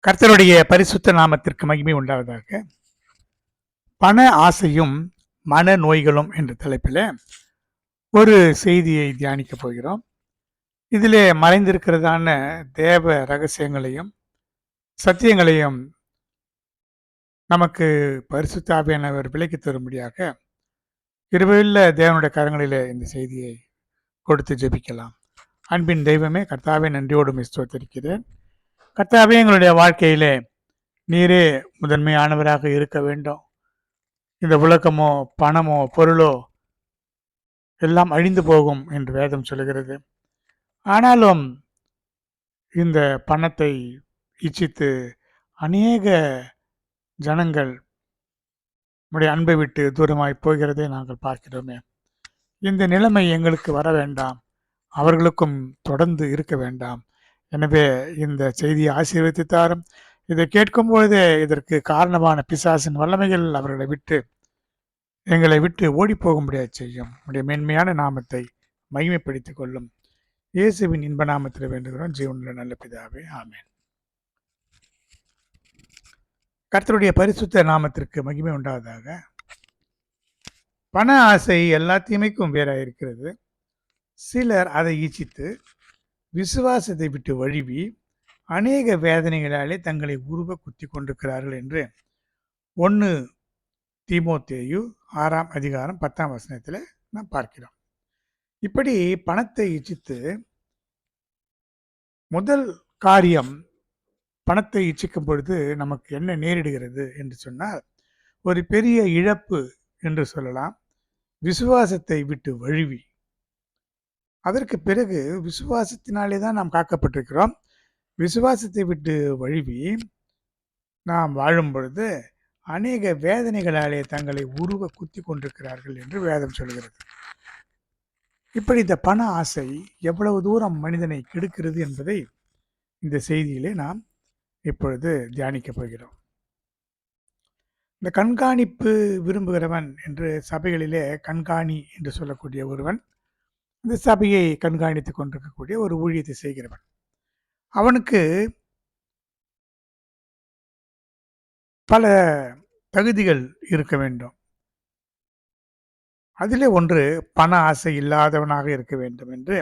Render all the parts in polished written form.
கர்த்தருடைய பரிசுத்த நாமத்திற்கு மகிமை உண்டாவதாக. பண ஆசையும் மன நோய்களும் என்ற தலைப்பில் ஒரு செய்தியை தியானிக்க போகிறோம். இதிலே மறைந்திருக்கிறதான தேவ ரகசியங்களையும் சத்தியங்களையும் நமக்கு பரிசுத்த ஆவியானவர் விலக்கி தரும்படியாக கிருபையுள்ள தேவனுடைய கரங்களிலே இந்த செய்தியை கொடுத்து ஜெபிக்கலாம். அன்பின் தெய்வமே, கர்த்தாவே நன்றியோடு ஸ்தோத்திரிக்கிறேன். கர்த்தாவே, எங்களுடைய வாழ்க்கையிலே நீரே முதன்மையானவராக இருக்க வேண்டும். இந்த உலகமோ பணமோ பொருளோ எல்லாம் அழிந்து போகும் என்று வேதம் சொல்கிறது. ஆனாலும் இந்த பணத்தை இச்சித்து அநேக ஜனங்கள் உடைய அன்பை விட்டு தூரமாய் போகிறதை நாங்கள் பார்க்கிறோமே. இந்த நிலைமை எங்களுக்கு வர வேண்டாம், அவர்களுக்கும் தொடர்ந்து இருக்க வேண்டாம். எனவே இந்த செய்தியை ஆசீர்வதித்து தாரும். இதை கேட்கும் பொழுதே இதற்கு காரணமான பிசாசின் வல்லமைகள் எங்களை விட்டு ஓடி போகும்படியாக செய்யும். உடைய மேன்மையான நாமத்தை மகிமைப்படுத்திக் கொள்ளும். இயேசுவின் இன்ப நாமத்தில் வேண்டுகிறோம், ஜீவனுள்ள நல்ல பிதாவே, ஆமென். கர்த்தருடைய பரிசுத்த நாமத்திற்கு மகிமை உண்டாவதாக. பண ஆசை எல்லா தீமைக்கும் வேறாக இருக்கிறது. சிலர் அதை ஈச்சித்து விசுவாசத்தை விட்டு வழுவி அநேக வேதனைகளாலே தங்களை உருவ குத்தி கொண்டிருக்கிறார்கள் என்று 1 தீமோத்தேயு 6ஆம் அதிகாரம் 10ஆம் வசனத்தில் நாம் பார்க்கிறோம். இப்படி பணத்தை இச்சித்து முதல் காரியம், பணத்தை இச்சிக்கும் பொழுது நமக்கு என்ன நேரிடுகிறது என்று சொன்னால் ஒரு பெரிய இழப்பு என்று சொல்லலாம். விசுவாசத்தை விட்டு வழுவி, அதற்கு பிறகு விசுவாசத்தினாலே தான் நாம் காக்கப்பட்டிருக்கிறோம். விசுவாசத்தை விட்டு வழுவி நாம் வாழும் பொழுது அநேக வேதனைகளாலே தங்களை உருவ குத்தி கொண்டிருக்கிறார்கள் என்று வேதம் சொல்கிறது. இப்படி இந்த பண ஆசை எவ்வளவு தூரம் மனிதனை கெடுக்கிறது என்பதை இந்த செய்தியிலே நாம் இப்பொழுது தியானிக்கப் போகிறோம். இந்த கண்காணிப்பு விரும்புகிறவன் என்று சபைகளிலே கண்காணி என்று சொல்லக்கூடிய ஒருவன், இந்த சபையை கண்காணித்து கொண்டிருக்கக்கூடிய ஒரு ஊழியத்தை செய்கிறவன், அவனுக்கு பல தகுதிகள் இருக்க வேண்டும். அதிலே ஒன்று பண ஆசை இல்லாதவனாக இருக்க வேண்டும் என்று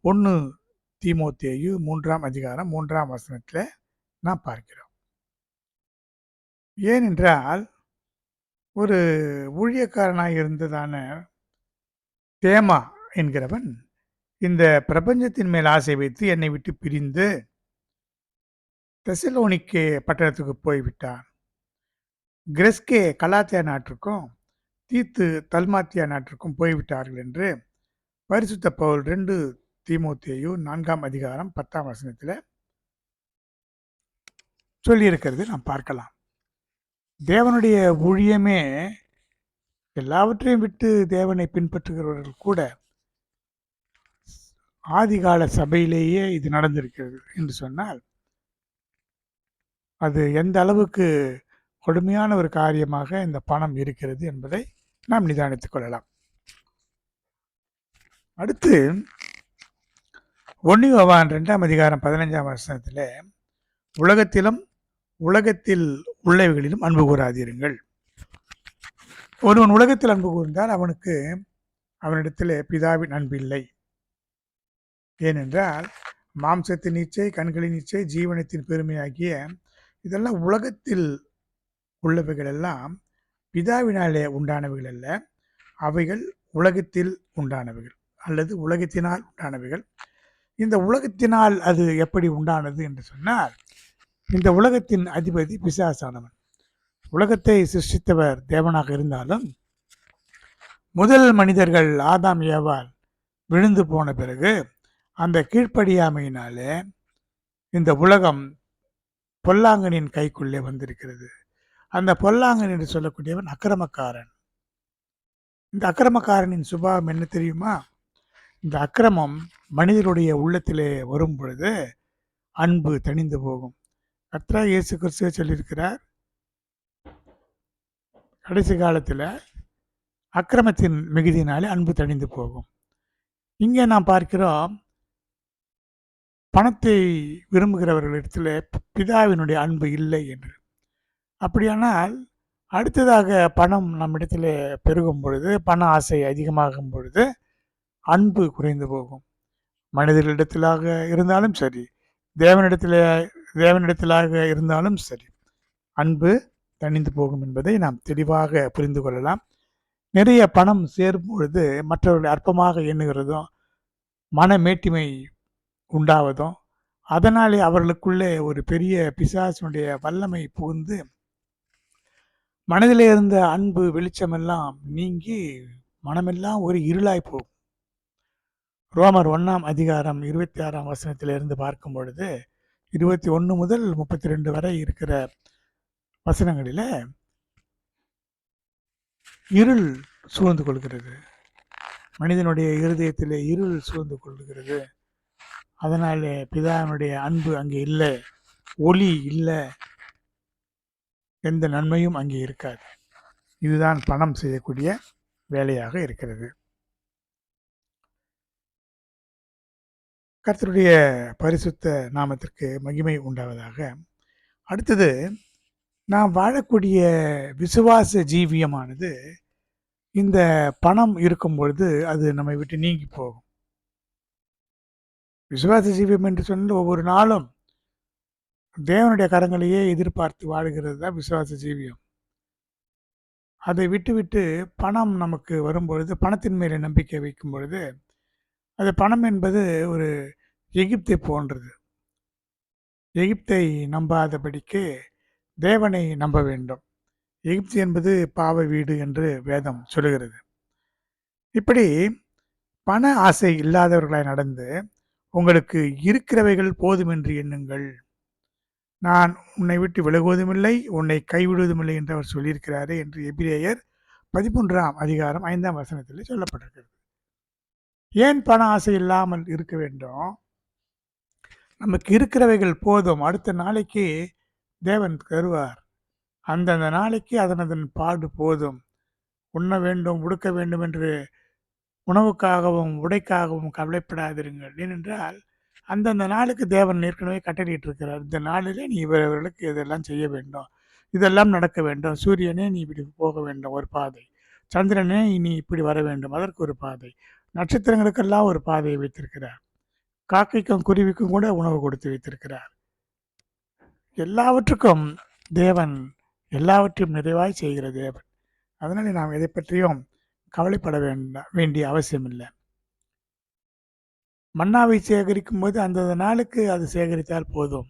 1 தீமோத்தேயு 3ஆம் அதிகாரம் 3ஆம் வசனத்தில் நாம் பார்க்கிறோம். ஏனென்றால் ஒரு ஊழியக்காரனாக இருந்ததான தேமா என்கிறவன் இந்த பிரபஞ்சத்தின் மேல் ஆசை வைத்து என்னை விட்டு பிரிந்து தெசலோனிக்கே பட்டணத்துக்கு போய்விட்டான். கிரெஸ்கே கலாத்தியா நாட்டிற்கும் தீத்து தல்மாத்தியா நாட்டிற்கும் போய்விட்டார்கள் என்று பரிசுத்த பவுல் 2 தீமோத்தேயு 4ஆம் அதிகாரம் 10ஆம் வசனத்தில் சொல்லியிருக்கிறது நாம் பார்க்கலாம். தேவனுடைய ஊழியமே எல்லாவற்றையும் விட்டு தேவனை பின்பற்றுகிறவர்கள் கூட ஆதிகால சபையிலேயே இது நடந்திருக்கிறது என்று சொன்னால் அது எந்த அளவுக்கு கொடுமையான ஒரு காரியமாக இந்த பணம் இருக்கிறது என்பதை நாம் நிதானித்துக் கொள்ளலாம். அடுத்து 1 யோவான் 2ஆம் அதிகாரம் 15ஆம் வசனத்தில் உலகத்திலும் உலகத்தில் உள்ளவைகளிலும் அன்பு கூறாதீர்கள். ஒருவன் உலகத்தில் அன்பு கூர்ந்தால் அவனுக்கு அவனிடத்தில் பிதாவின் அன்பு இல்லை. ஏனென்றால் மாம்சத்தின் இச்சை, கண்களின் இச்சை, ஜீவனத்தின் பெருமையாகிய இதெல்லாம் உலகத்தில் உள்ளவைகள் எல்லாம் பிதாவினாலே உண்டானவைகள் அல்ல, அவைகள் உலகத்தில் உண்டானவைகள் அல்லது உலகத்தினால் உண்டானவைகள். இந்த உலகத்தினால் அது எப்படி உண்டானது என்று சொன்னால், இந்த உலகத்தின் அதிபதி பிசாசானவன். உலகத்தை சிருஷ்டித்தவர் தேவனாக இருந்தாலும் முதல் மனிதர்கள் ஆதாம் ஏவாள் விழுந்து போன பிறகு அந்த கீழ்ப்படியாமையினாலே இந்த உலகம் பொல்லாங்கனின் கைக்குள்ளே வந்திருக்கிறது. அந்த பொல்லாங்கன் என்று சொல்லக்கூடியவன் அக்கிரமக்காரன். இந்த அக்கிரமக்காரனின் சுபாவம் என்ன தெரியுமா? இந்த அக்கிரமம் மனிதனுடைய உள்ளத்திலே வரும் பொழுது அன்பு தணிந்து போகும். கர்த்தர் இயேசு கிறிஸ்துவே சொல்லியிருக்கிறார், கடைசி காலத்தில் அக்கிரமத்தின் மிகுதியினாலே அன்பு தணிந்து போகும். இங்கே நாம் பார்க்கிறோம், பணத்தை விரும்புகிறவர்களிடத்தில் பிதாவினுடைய அன்பு இல்லை என்று. அப்படியானால் அடுத்ததாக பணம் நம்மிடத்தில் பெருகும் பொழுது, பண ஆசை அதிகமாகும் பொழுது அன்பு குறைந்து போகும். மனிதர்களிடத்திலாக இருந்தாலும் சரி, தேவனிடத்தில் தேவனிடத்திலாக இருந்தாலும் சரி, அன்பு தணிந்து போகும் என்பதை நாம் தெளிவாக புரிந்து கொள்ளலாம். நிறைய பணம் சேரும் பொழுது மற்றவர்களை அற்பமாக எண்ணுகிறதும், மனமேட்டிமை உண்டாவதும், அதனாலே அவர்களுக்குள்ளே ஒரு பெரிய பிசாசினுடைய வல்லமை புகுந்து மனதிலே இருந்த அன்பு வெளிச்சமெல்லாம் நீங்கி மனமெல்லாம் ஒரு இருளாய் போகும். ரோமர் 1ஆம் அதிகாரம் 26ஆம் வசனத்திலிருந்து பார்க்கும் பொழுது 21 முதல் 32 வரை இருக்கிற வசனங்களில இருள் சூழ்ந்து கொள்கிறது. மனிதனுடைய இருதயத்திலே இருள் சூழ்ந்து கொள்கிறது. அதனாலே பிதாவினுடைய அன்பு அங்கே இல்லை, ஒளி இல்லை, எந்த நன்மையும் அங்கே இருக்காது. இதுதான் பணம் செய்யக்கூடிய வேலையாக இருக்கிறது. கர்த்தருடைய பரிசுத்த நாமத்திற்கு மகிமை உண்டாவதாக. அடுத்தது, நாம் வாழக்கூடிய விசுவாச ஜீவியமானது இந்த பணம் இருக்கும் பொழுது அது நம்மை விட்டு நீங்கி போகும். விசுவாச ஜீவியம் என்று சொன்னால் ஒவ்வொரு நாளும் தேவனுடைய கரங்களையே எதிர்பார்த்து வாழுகிறது தான் விசுவாச ஜீவியம். அதை விட்டு பணம் நமக்கு வரும்பொழுது, பணத்தின் மேலே நம்பிக்கை வைக்கும் பொழுது, அது பணம் என்பது ஒரு எகிப்தை போன்றது. எகிப்தை நம்பாதபடிக்கு தேவனை நம்ப வேண்டும். எகிப்து என்பது பாவ வீடு என்று வேதம் சொல்லுகிறது. இப்படி பண ஆசை இல்லாதவர்களாய் நடந்து உங்களுக்கு இருக்கிறவைகள் போதும் என்று எண்ணுங்கள், நான் உன்னை விட்டு விலகுவதுமில்லை, உன்னை கைவிடுவதுமில்லை என்று அவர் சொல்லியிருக்கிறாரே என்று எபிரேயர் 13ஆம் அதிகாரம் 5ஆம் வசனத்தில் சொல்லப்பட்டிருக்கிறது. ஏன் பண ஆசை இல்லாமல் இருக்க வேண்டும்? நமக்கு இருக்கிறவைகள் போதும், அடுத்த நாளைக்கு தேவன் தருவார். அந்தந்த நாளைக்கு அதனதன் பாடு போதும். உண்ண வேண்டும், உடுக்க வேண்டும் என்று உணவுக்காகவும் உடைக்காகவும் கவலைப்படாதிருங்கள். ஏனென்றால் அந்தந்த நாளுக்கு தேவன் ஏற்கனவே கட்டளையிட்டு இருக்கிறார். இந்த நாளிலே நீ இவர்களுக்கு இதெல்லாம் செய்ய வேண்டும், இதெல்லாம் நடக்க வேண்டும். சூரியனே நீ இப்படி போக வேண்டும் ஒரு பாதை, சந்திரனே நீ இப்படி வர வேண்டும் அதற்கு ஒரு பாதை, நட்சத்திரங்களுக்கெல்லாம் ஒரு பாதையை வைத்திருக்கிறார். காக்கைக்கும் குருவிக்கும் கூட உணவு கொடுத்து வைத்திருக்கிறார். எல்லாவற்றுக்கும் தேவன் எல்லாவற்றையும் நிறைவாய் செய்கிற தேவன். அதனால நாம் எதை பற்றியும் கவலைப்பட வேண்டிய அவசியம் இல்லை. மன்னாவை சேகரிக்கும் போது அந்தந்த நாளுக்கு அது சேகரித்தால் போதும்,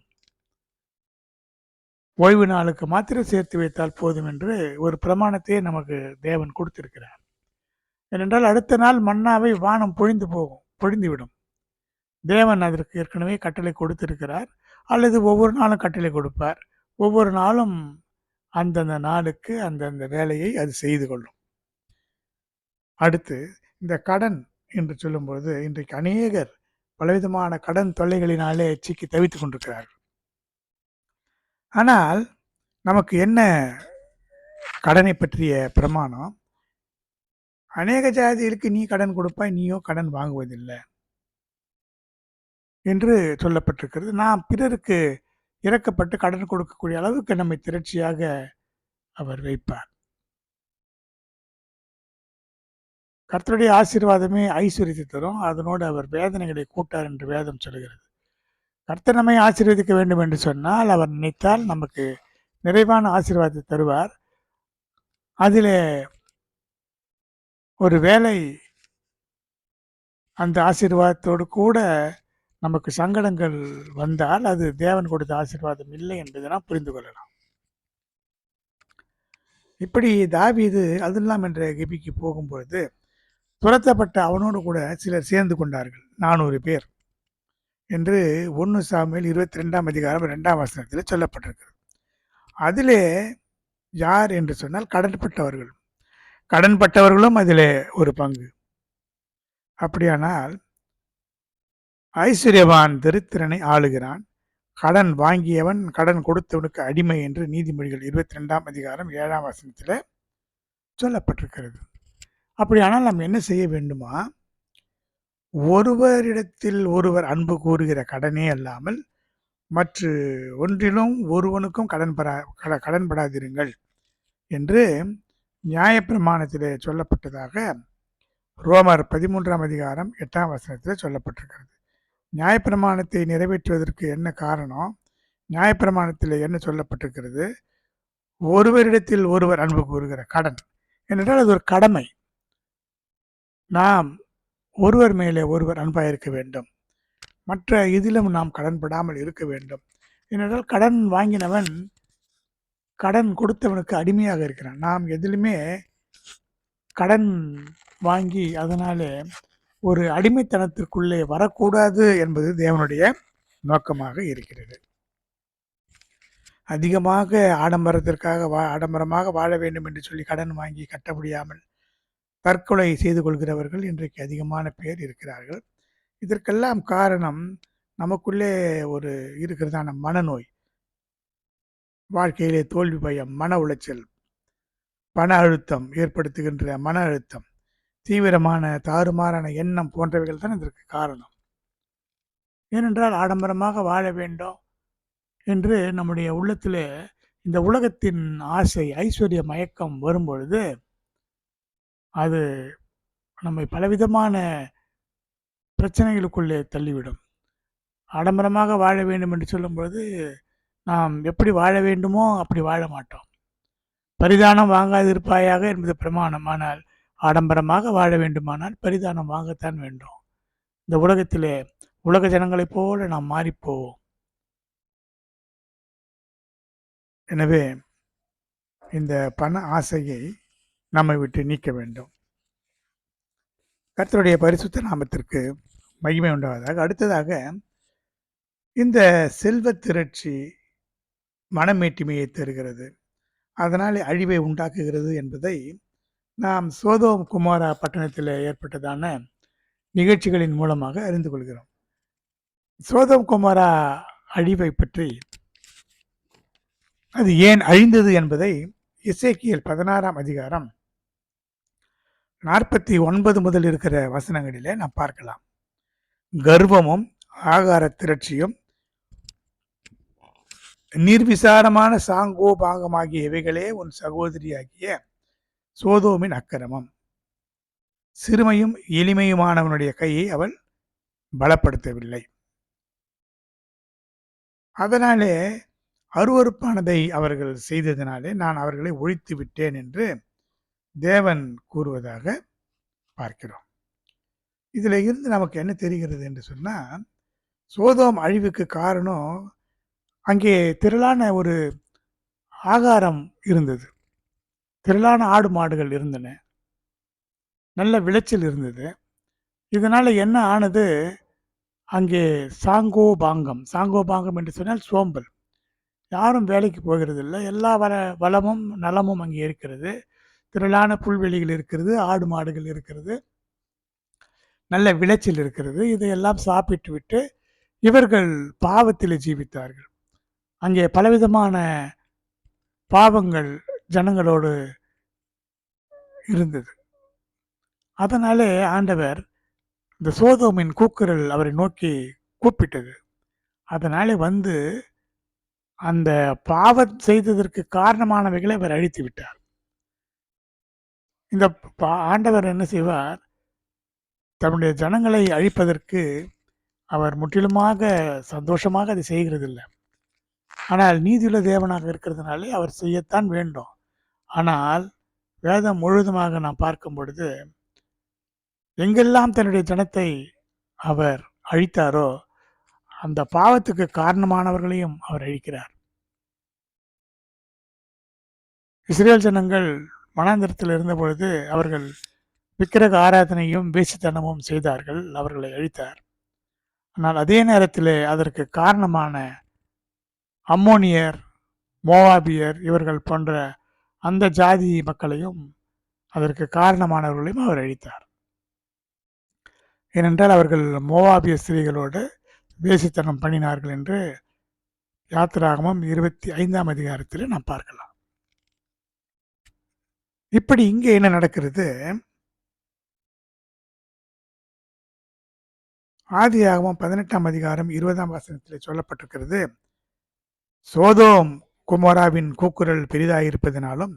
ஓய்வு நாளுக்கு மாத்திரம் சேர்த்து வைத்தால் போதும் என்று ஒரு பிரமாணத்தையே நமக்கு தேவன் கொடுத்திருக்கிறார். ஏனென்றால் அடுத்த நாள் மன்னாவை வானம் பொழிந்துவிடும். தேவன் அதற்கு ஏற்கனவே கட்டளை கொடுத்திருக்கிறார், அல்லது ஒவ்வொரு நாளும் கட்டளை கொடுப்பார். ஒவ்வொரு நாளும் அந்தந்த நாளுக்கு அந்தந்த வேலையை அது செய்து கொள்ளும். அடுத்து, இந்த கடன் என்று சொல்லும்போது இன்றைக்கு அநேகர் பலவிதமான கடன் தொல்லைகளினாலே சிக்கி தவித்துக் கொண்டிருக்கிறார்கள். ஆனால் நமக்கு என்ன கடனை பற்றிய பிரமாணம்? அநேக ஜாதிகளுக்கு நீ கடன் கொடுப்பாய், நீயோ கடன் வாங்குவதில்லை என்று சொல்லப்பட்டிருக்கிறது. நாம் பிறருக்கு இறக்கப்பட்டு கடன் கொடுக்கக்கூடிய அளவுக்கு நம்மை திரட்சியாக அவர் வைப்பார். கர்த்தருடைய ஆசீர்வாதமே ஐஸ்வர்யத்தை தரும், அதனோடு அவர் வேதனைகளை கூட்டார் என்று வேதம் சொல்கிறது. கர்த்தர் நம்மை ஆசீர்வதிக்க வேண்டும் என்று சொன்னால் அவர் நினைத்தால் நமக்கு நிறைவான ஆசீர்வாதத்தை தருவார். அதில் ஒரு வேளை அந்த ஆசீர்வாதத்தோடு கூட நமக்கு சங்கடங்கள் வந்தால் அது தேவன் கொடுத்த ஆசீர்வாதம் இல்லை என்பதை நாம் புரிந்து கொள்ளலாம். இப்படி தாவீது அதுல்லாம் என்ற கெபிக்கு போகும்பொழுது துரத்தப்பட்ட அவனோடு கூட சிலர் சேர்ந்து கொண்டார்கள், 400 பேர் என்று 1 சாமுவேல் 22ஆம் அதிகாரம் 2ஆம் வசனத்தில் சொல்லப்பட்டிருக்கிறது. அதிலே யார் என்று சொன்னால் கடன்பட்டவர்களும் அதிலே ஒரு பங்கு. அப்படியானால் ஐஸ்வர்யவான் தரித்திரனை ஆளுகிறான், கடன் வாங்கியவன் கடன் கொடுத்தவனுக்கு அடிமை என்று நீதிமொழிகள் 22ஆம் அதிகாரம் 7ஆம் வசனத்தில் சொல்லப்பட்டிருக்கிறது. அப்படியானால் நாம் என்ன செய்ய வேண்டுமா? ஒருவரிடத்தில் ஒருவர் அன்பு கூறுகிற கடனே அல்லாமல் மற்ற ஒன்றிலும் ஒருவனுக்கும் கடன்படாதிருங்கள் என்று நியாயப்பிரமாணத்திலே சொல்லப்பட்டதாக ரோமர் 13ஆம் அதிகாரம் 8ஆம் வசனத்தில் சொல்லப்பட்டிருக்கிறது. நியாயப்பிரமாணத்தை நிறைவேற்றுவதற்கு என்ன காரணம்? நியாயப்பிரமாணத்தில் என்ன சொல்லப்பட்டிருக்கிறது? ஒருவரிடத்தில் ஒருவர் அன்பு கூறுகிற கடன் என்றால் அது ஒரு கடமை. நாம் ஒருவர் மேலே ஒருவர் அன்பாக இருக்க வேண்டும். மற்ற இதிலும் நாம் கடன்படாமல் இருக்க வேண்டும். ஏனென்றால் கடன் வாங்கினவன் கடன் கொடுத்தவனுக்கு அடிமையாக இருக்கிறான். நாம் எதிலுமே கடன் வாங்கி அதனாலே ஒரு அடிமைத்தனத்திற்குள்ளே வரக்கூடாது என்பது தேவனுடைய நோக்கமாக இருக்கிறது. அதிகமாக ஆடம்பரமாக வாழ வேண்டும் என்று சொல்லி கடன் வாங்கி கட்ட முடியாமல் தற்கொலை செய்து கொள்கிறவர்கள் இன்றைக்கு அதிகமான பேர் இருக்கிறார்கள். இதற்கெல்லாம் காரணம் நமக்குள்ளே ஒரு இருக்கிறதான மனநோய், வாழ்க்கையிலே தோல்வி பயம், மன உளைச்சல், பண அழுத்தம் ஏற்படுத்துகின்ற மன அழுத்தம், தீவிரமான தாறுமாறான எண்ணம் போன்றவைகள் தான் இதற்கு காரணம். ஏனென்றால் ஆடம்பரமாக வாழ வேண்டும் என்று நம்முடைய உள்ளத்திலே இந்த உலகத்தின் ஆசை, ஐஸ்வர்ய மயக்கம் வரும்பொழுது அது நம்மை பலவிதமான பிரச்சனைகளுக்குள்ளே தள்ளிவிடும். ஆடம்பரமாக வாழ வேண்டும் என்று சொல்லும்பொழுது நாம் எப்படி வாழ வேண்டுமோ அப்படி வாழ மாட்டோம். பரிதானம் வாங்காதிருப்பாயாக என்பது பிரமாணம். ஆனால் ஆடம்பரமாக வாழ வேண்டுமானால் பரிதானம் வாங்கத்தான் வேண்டும். இந்த உலகத்திலே உலக ஜனங்களைப் போல நாம் மாறிப்போவோம். எனவே இந்த பண ஆசையை நம்மை விட்டு நீக்க வேண்டும். கர்த்தருடைய பரிசுத்த நாமத்திற்கு மகிமை உண்டாவதாக. அடுத்ததாக, இந்த செல்வ திரட்சி மனமேட்டிமையை தருகிறது, அதனால் அழிவை உண்டாக்குகிறது என்பதை நாம் சோதோம் குமாரா பட்டணத்தில் ஏற்பட்டதான நிகழ்ச்சிகளின் மூலமாக அறிந்து கொள்கிறோம். சோதோம் குமாரா அழிவை பற்றி, அது ஏன் அழிந்தது என்பதை எசேக்கியேல் 16ஆம் அதிகாரம் 49 முதல் இருக்கிற வசனங்களிலே நாம் பார்க்கலாம். கர்வமும் ஆகார திரட்சியும் நிர்விசாரமான சாங்கோபாங்கமாகிய இவைகளே உன் சகோதரியாகிய சோதோமின் அக்கிரமம். சிறுமையும் எளிமையுமானவனுடைய கையை அவள் பலப்படுத்தவில்லை, அதனாலே அருவருப்பானதை அவர்கள் செய்ததினாலே நான் அவர்களை ஒழித்து விட்டேன் என்று தேவன் கூறுவதாக பார்க்கிறோம். இதில் இருந்து நமக்கு என்ன தெரிகிறது என்று சொன்னால், சோதோம் அழிவுக்கு காரணம் அங்கே திரளான ஒரு ஆகாரம் இருந்தது, திரளான ஆடு மாடுகள் இருந்தன, நல்ல விளைச்சல் இருந்தது. இதனால் என்ன ஆனது, அங்கே சாங்கோபாங்கம் என்று சொன்னால் சோம்பல். யாரும் வேலைக்கு போகிறதில்லை, எல்லா வளமும் நலமும் அங்கே இருக்கிறது, திரளான புல்வெளிகள் இருக்கிறது, ஆடு மாடுகள் இருக்கிறது, நல்ல விளைச்சல் இருக்கிறது. இதையெல்லாம் சாப்பிட்டு விட்டு இவர்கள் பாவத்தில் ஜீவித்தார்கள். அங்கே பலவிதமான பாவங்கள் ஜனங்களோடு இருந்தது. அதனாலே ஆண்டவர் இந்த சோதோமின் கூக்குரல் அவரை நோக்கி கூப்பிட்டது. அதனாலே வந்து அந்த பாவம் செய்ததற்கு காரணமானவைகளை அவர் அழித்து விட்டார். இந்த ஆண்டவர் என்ன செய்வார், தன்னுடைய ஜனங்களை அழிப்பதற்கு அவர் முற்றிலுமாக சந்தோஷமாக அதை செய்கிறதில்லை. ஆனால் நீதியுள்ள தேவனாக இருக்கிறதுனாலே அவர் செய்யத்தான் வேண்டும். ஆனால் வேதம் முழுவதுமாக நாம் பார்க்கும் பொழுது, எங்கெல்லாம் தன்னுடைய ஜனத்தை அவர் அழித்தாரோ அந்த பாவத்துக்கு காரணமானவர்களையும் அவர் அழிக்கிறார். இஸ்ரேல் ஜனங்கள் வனாந்திரத்தில் இருந்த பொழுது அவர்கள் விக்கிரக ஆராதனையும் வேசித்தனமும் செய்தார்கள், அவர்களை அழித்தார். ஆனால் அதே நேரத்தில் அதற்கு காரணமான அம்மோனியர், மோவாபியர் இவர்கள் போன்ற அந்த ஜாதி மக்களையும் அதற்கு காரணமானவர்களையும் அவர் அழித்தார். ஏனென்றால் அவர்கள் மோவாபிய ஸ்திரீகளோடு வேசித்தனம் பண்ணினார்கள் என்று யாத்திராகமம் 25ஆம் அதிகாரத்தில் நாம் பார்க்கலாம். இப்படி இங்கே என்ன நடக்கிறது, ஆதியாகமம் 18ஆம் அதிகாரம் 20ஆம் வசனத்திலே சொல்லப்பட்டிருக்கிறது, சோதோம் குமோராவின் கூக்குரல் பெரிதாயிருப்பதினாலும்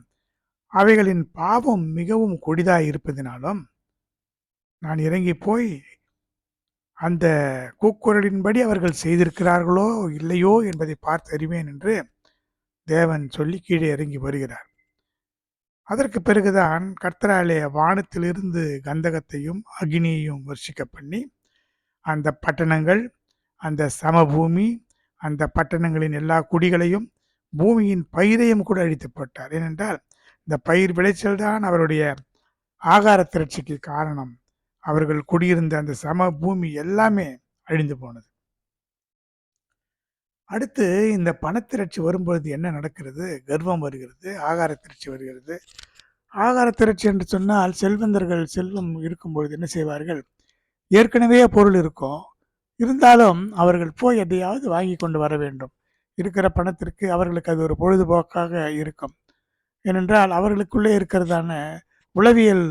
அவைகளின் பாவம் மிகவும் கொடிதாயிருப்பதினாலும் நான் இறங்கி போய் அந்த கூக்குரலின்படி அவர்கள் செய்திருக்கிறார்களோ இல்லையோ என்பதை பார்த்து அறிவேன் என்று தேவன் சொல்லி கீழே இறங்கி வருகிறார். அதற்கு பிறகுதான் கர்த்தராலே வானத்திலிருந்து கந்தகத்தையும் அக்னியையும் வர்ஷிக்க பண்ணி அந்த பட்டணங்கள், அந்த சமபூமி, அந்த பட்டணங்களின் எல்லா குடிகளையும், பூமியின் பயிரையும் கூட அழித்து போட்டார். ஏனென்றால் இந்த பயிர் விளைச்சல் தான் அவருடைய ஆகார திரட்சிக்கு காரணம். அவர்கள் குடியிருந்த அந்த சமபூமி எல்லாமே அழிந்து போனது. அடுத்து இந்த பணத்திரட்சி வரும்பொழுது என்ன நடக்கிறது? கர்வம் வருகிறது, ஆகார திரட்சி வருகிறது. ஆகார திரட்சி என்று சொன்னால் செல்வந்தர்கள் செல்வம் இருக்கும்பொழுது என்ன செய்வார்கள்? ஏற்கனவே பொருள் இருக்கும், இருந்தாலும் அவர்கள் போய் எதையாவது வாங்கி கொண்டு வர வேண்டும். இருக்கிற பணத்திற்கு அவர்களுக்கு அது ஒரு பொழுதுபோக்காக இருக்கும். ஏனென்றால் அவர்களுக்குள்ளே இருக்கிறதான உளவியல்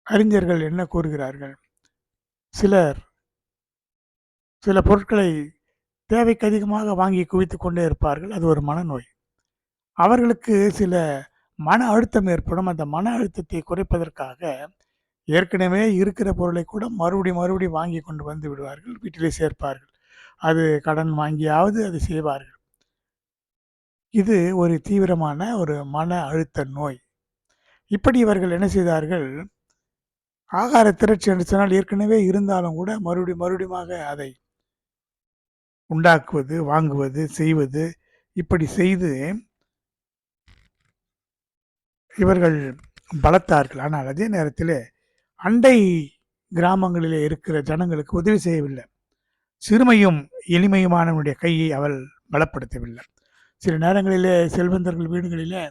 அறிஞர்கள் என்ன கூறுகிறார்கள்? சிலர் சில பொருட்களை தேவைக்கு அதிகமாக வாங்கி குவித்து கொண்டே இருப்பார்கள். அது ஒரு மனநோய். அவர்களுக்கு சில மன அழுத்தம் ஏற்படும். அந்த மன அழுத்தத்தை குறைப்பதற்காக ஏற்கனவே இருக்கிற பொருளை கூட மறுபடியும் வாங்கி கொண்டு வந்து விடுவார்கள், வீட்டிலே சேர்ப்பார்கள். அது கடன் வாங்கியாவது அது செய்வார்கள். இது ஒரு தீவிரமான ஒரு மன அழுத்த நோய். இப்படி இவர்கள் என்ன செய்தார்கள்? ஆகார திரட்சி என்று சொன்னால் ஏற்கனவே இருந்தாலும் கூட மறுபடியுமாக அதை உண்டாக்குவது, வாங்குவது, செய்வது, இப்படி செய்து இவர்கள் பலத்தார்கள். ஆனால் அதே நேரத்தில் அண்டை கிராமங்களிலே இருக்கிற ஜனங்களுக்கு உதவி செய்யவில்லை. சிறுமையும் எளிமையுமானவனுடைய கையை அவள் பலப்படுத்தவில்லை. சில நேரங்களிலே செல்வந்தர்கள் வீடுகளிலே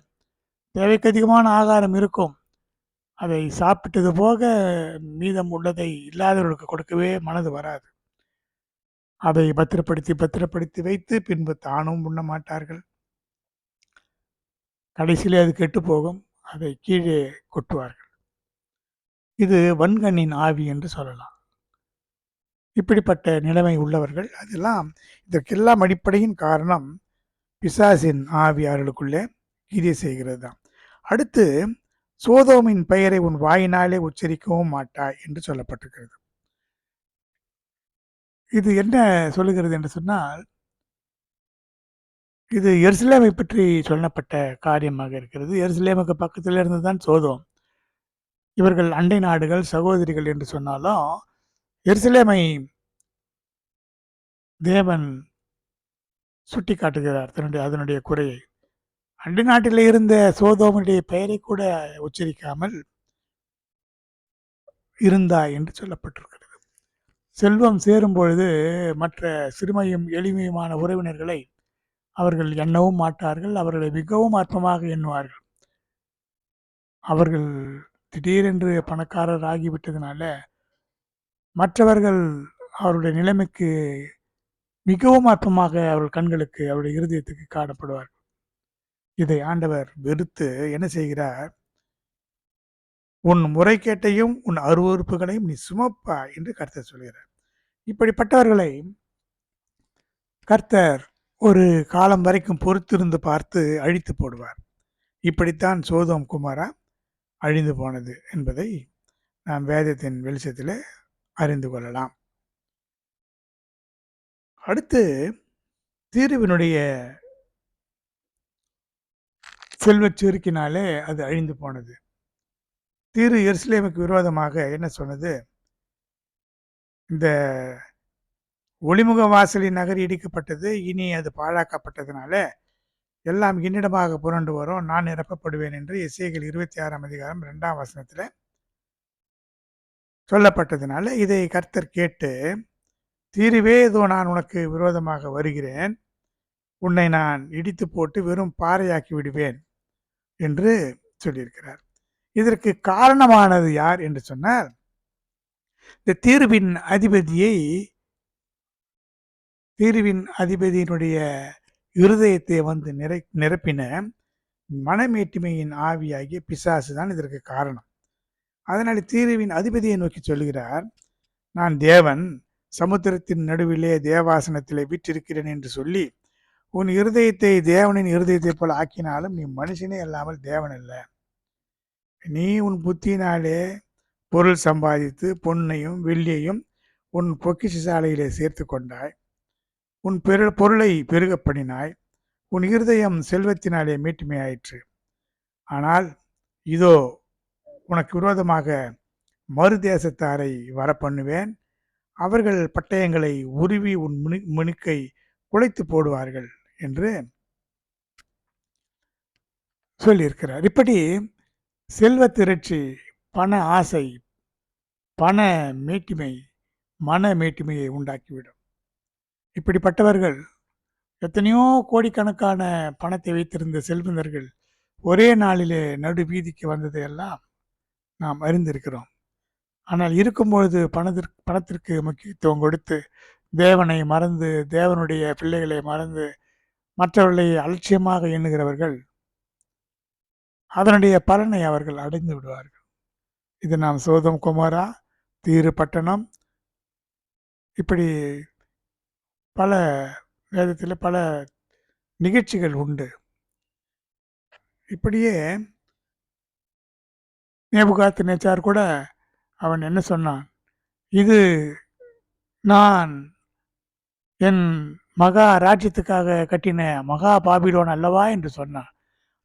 தேவைக்கு அதிகமான ஆகாரம் இருக்கும். அதை சாப்பிட்டது போக மீதம் உள்ளதை இல்லாதவர்களுக்கு கொடுக்கவே மனது வராது. அதை பத்திரப்படுத்தி வைத்து பின்பு தானும் உண்ண மாட்டார்கள். கடைசியிலே அது கெட்டு போகும். அதை கீழே கொட்டுவார்கள். இது வன்கண்ணின் ஆவி என்று சொல்லலாம். இப்படிப்பட்ட நிலைமை உள்ளவர்கள். அதெல்லாம் இதற்கெல்லாம் அடிப்படையின் காரணம் பிசாசின் ஆவி அவர்களுக்குள்ளே கிரியை செய்கிறது தான். அடுத்து சோதோமின் பெயரை உன் வாயினாலே உச்சரிக்கவும் மாட்டாய் என்று சொல்லப்பட்டிருக்கிறது. இது என்ன சொல்லுகிறது என்று சொன்னால், இது எருசலேமை பற்றி சொல்லப்பட்ட காரியமாக இருக்கிறது. எருசலேமுக்கு பக்கத்தில் இருந்துதான் சோதோம். இவர்கள் அண்டை நாடுகள், சகோதரிகள் என்று சொன்னாலும் எருசலேமை தேவன் சுட்டி காட்டுகிறார் அதனுடைய குறையை. அண்டை நாட்டில் இருந்த சோதோமுடைய பெயரை கூட உச்சரிக்காமல் இருந்தாய் என்று சொல்லப்பட்டிருக்கிறது. செல்வம் சேரும் பொழுது மற்ற சிறுமையும் எளிமையுமான உறவினர்களை அவர்கள் எண்ணவும் மாட்டார்கள். அவர்களை மிகவும் அற்பமாக எண்ணுவார்கள். அவர்கள் திடீரென்று பணக்காரர் ஆகிவிட்டதுனால மற்றவர்கள் அவருடைய நிலைமைக்கு மிகவும் அற்பமாக அவர்கள் கண்களுக்கு, அவருடைய இருதயத்துக்கு காணப்படுவார்கள். இதை ஆண்டவர் வெறுத்து என்ன செய்கிறார்? உன் முறைகேட்டையும் உன் அருவருப்புகளையும் நீ சுமப்பா என்று கர்த்தர் சொல்கிறார். இப்படிப்பட்டவர்களை கர்த்தர் ஒரு காலம் வரைக்கும் பொறுத்திருந்து பார்த்து அழித்து போடுவார். இப்படித்தான் சோதோம் குமாரா அழிந்து போனது என்பதை நாம் வேதத்தின் வெளிச்சத்தில் அறிந்து கொள்ளலாம். அடுத்து தீருவினுடைய செல்வச் செருக்கினாலே அது அழிந்து போனது. தீரு எருசலேமுக்கு விரோதமாக என்ன சொன்னது? இந்த ஒளிமுக வாசலின் நகர் இடிக்கப்பட்டது, இனி அது பாழாக்கப்பட்டதுனால எல்லாம் என்னிடமாக புரண்டு வரும், நான் நிரப்பப்படுவேன் என்று எசேக்கியேல் 26ஆம் அதிகாரம் 2ஆம் வசனத்தில் சொல்லப்பட்டதுனால இதை கர்த்தர் கேட்டு, தீருவே இதோ நான் உனக்கு விரோதமாக வருகிறேன், உன்னை நான் இடித்து போட்டு வெறும் பாறையாக்கி விடுவேன் என்று சொல்லியிருக்கிறார். இதற்கு காரணமானது யார் என்று சொன்னால், இந்த தீருவின் அதிபதியினுடைய இருதயத்தை வந்து நிரப்பின மனமேட்டிமையின் ஆவியாகிய பிசாசு தான் இதற்கு காரணம். அதனால் தீருவின் அதிபதியை நோக்கி சொல்லுகிறார், நான் தேவன், சமுத்திரத்தின் நடுவிலே தேவாசனத்திலே வீற்றிருக்கிறேன் என்று சொல்லி உன் இருதயத்தை தேவனின் இருதயத்தைப் போல ஆக்கினாலும் நீ மனுஷனே அல்லாமல் தேவன் அல்ல. நீ உன் புத்தியினாலே பொருள் சம்பாதித்து பொன்னையும் வெள்ளியையும் உன் பொக்கிஷ சாலையிலே சேர்த்து கொண்டாய். உன் பொருளை பெருக பண்ணினாய். உன் இருதயம் செல்வத்தினாலே மேட்டுமையாயிற்று. ஆனால் இதோ உனக்கு விரோதமாக மறு தேசத்தாரை வரப்பண்ணுவேன். அவர்கள் பட்டயங்களை உருவி உன் மினுக்கை குலைத்து போடுவார்கள் என்று சொல்லியிருக்கிறார். இப்படி செல்வ திரட்சி, பண ஆசை, பண மேட்டிமை, மன மேட்டிமையை உண்டாக்கிவிடும். இப்படிப்பட்டவர்கள் எத்தனையோ கோடிக்கணக்கான பணத்தை வைத்திருந்த செல்வந்தர்கள் ஒரே நாளிலே நடு வீதிக்கு வந்ததையெல்லாம் நாம் அறிந்திருக்கிறோம். ஆனால் இருக்கும்பொழுது பணத்திற்கு முக்கியத்துவம் கொடுத்து தேவனை மறந்து, தேவனுடைய பிள்ளைகளை மறந்து, மற்றவர்களை அலட்சியமாக எண்ணுகிறவர்கள் அதனுடைய பலனை அவர்கள் அடைந்து விடுவார்கள். இது நாம் சோதம் குமாரா, தீரு பட்டணம், இப்படி பல வேதத்தில் பல நிகழ்ச்சிகள் உண்டு. இப்படியே நேபுகாத்நேச்சார் கூட அவன் என்ன சொன்னான், இது நான் என் மகா ராஜ்யத்துக்காக கட்டின மகா பாபிலோன் அல்லவா என்று சொன்னான்.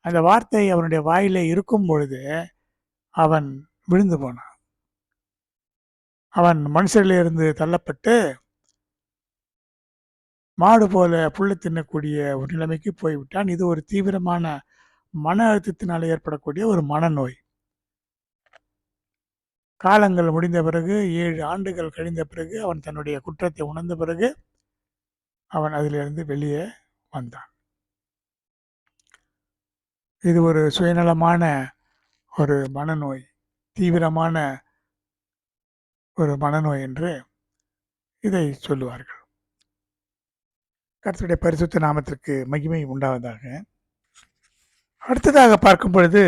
அந்த வார்த்தை அவனுடைய வாயிலே இருக்கும் பொழுது அவன் விழுந்து போனான். அவன் மனுஷரிலிருந்து தள்ளப்பட்டு மாடு போல புல்லை தின்னக்கூடிய ஒரு நிலைமைக்கு போய்விட்டான். இது ஒரு தீவிரமான மன அழுத்தத்தினால் ஏற்படக்கூடிய ஒரு மனநோய். காலங்கள் முடிந்த பிறகு 7 ஆண்டுகள் கழிந்த பிறகு அவன் தன்னுடைய குற்றத்தை உணர்ந்த பிறகு அவன் அதிலிருந்து வெளியே வந்தான். இது ஒரு சுயநலமான ஒரு மனநோய், தீவிரமான ஒரு மனநோய் என்று இதை சொல்லுவார்கள். கர்த்தருடைய பரிசுத்த நாமத்திற்கு மகிமை உண்டாவதாக. அடுத்ததாக பார்க்கும் பொழுது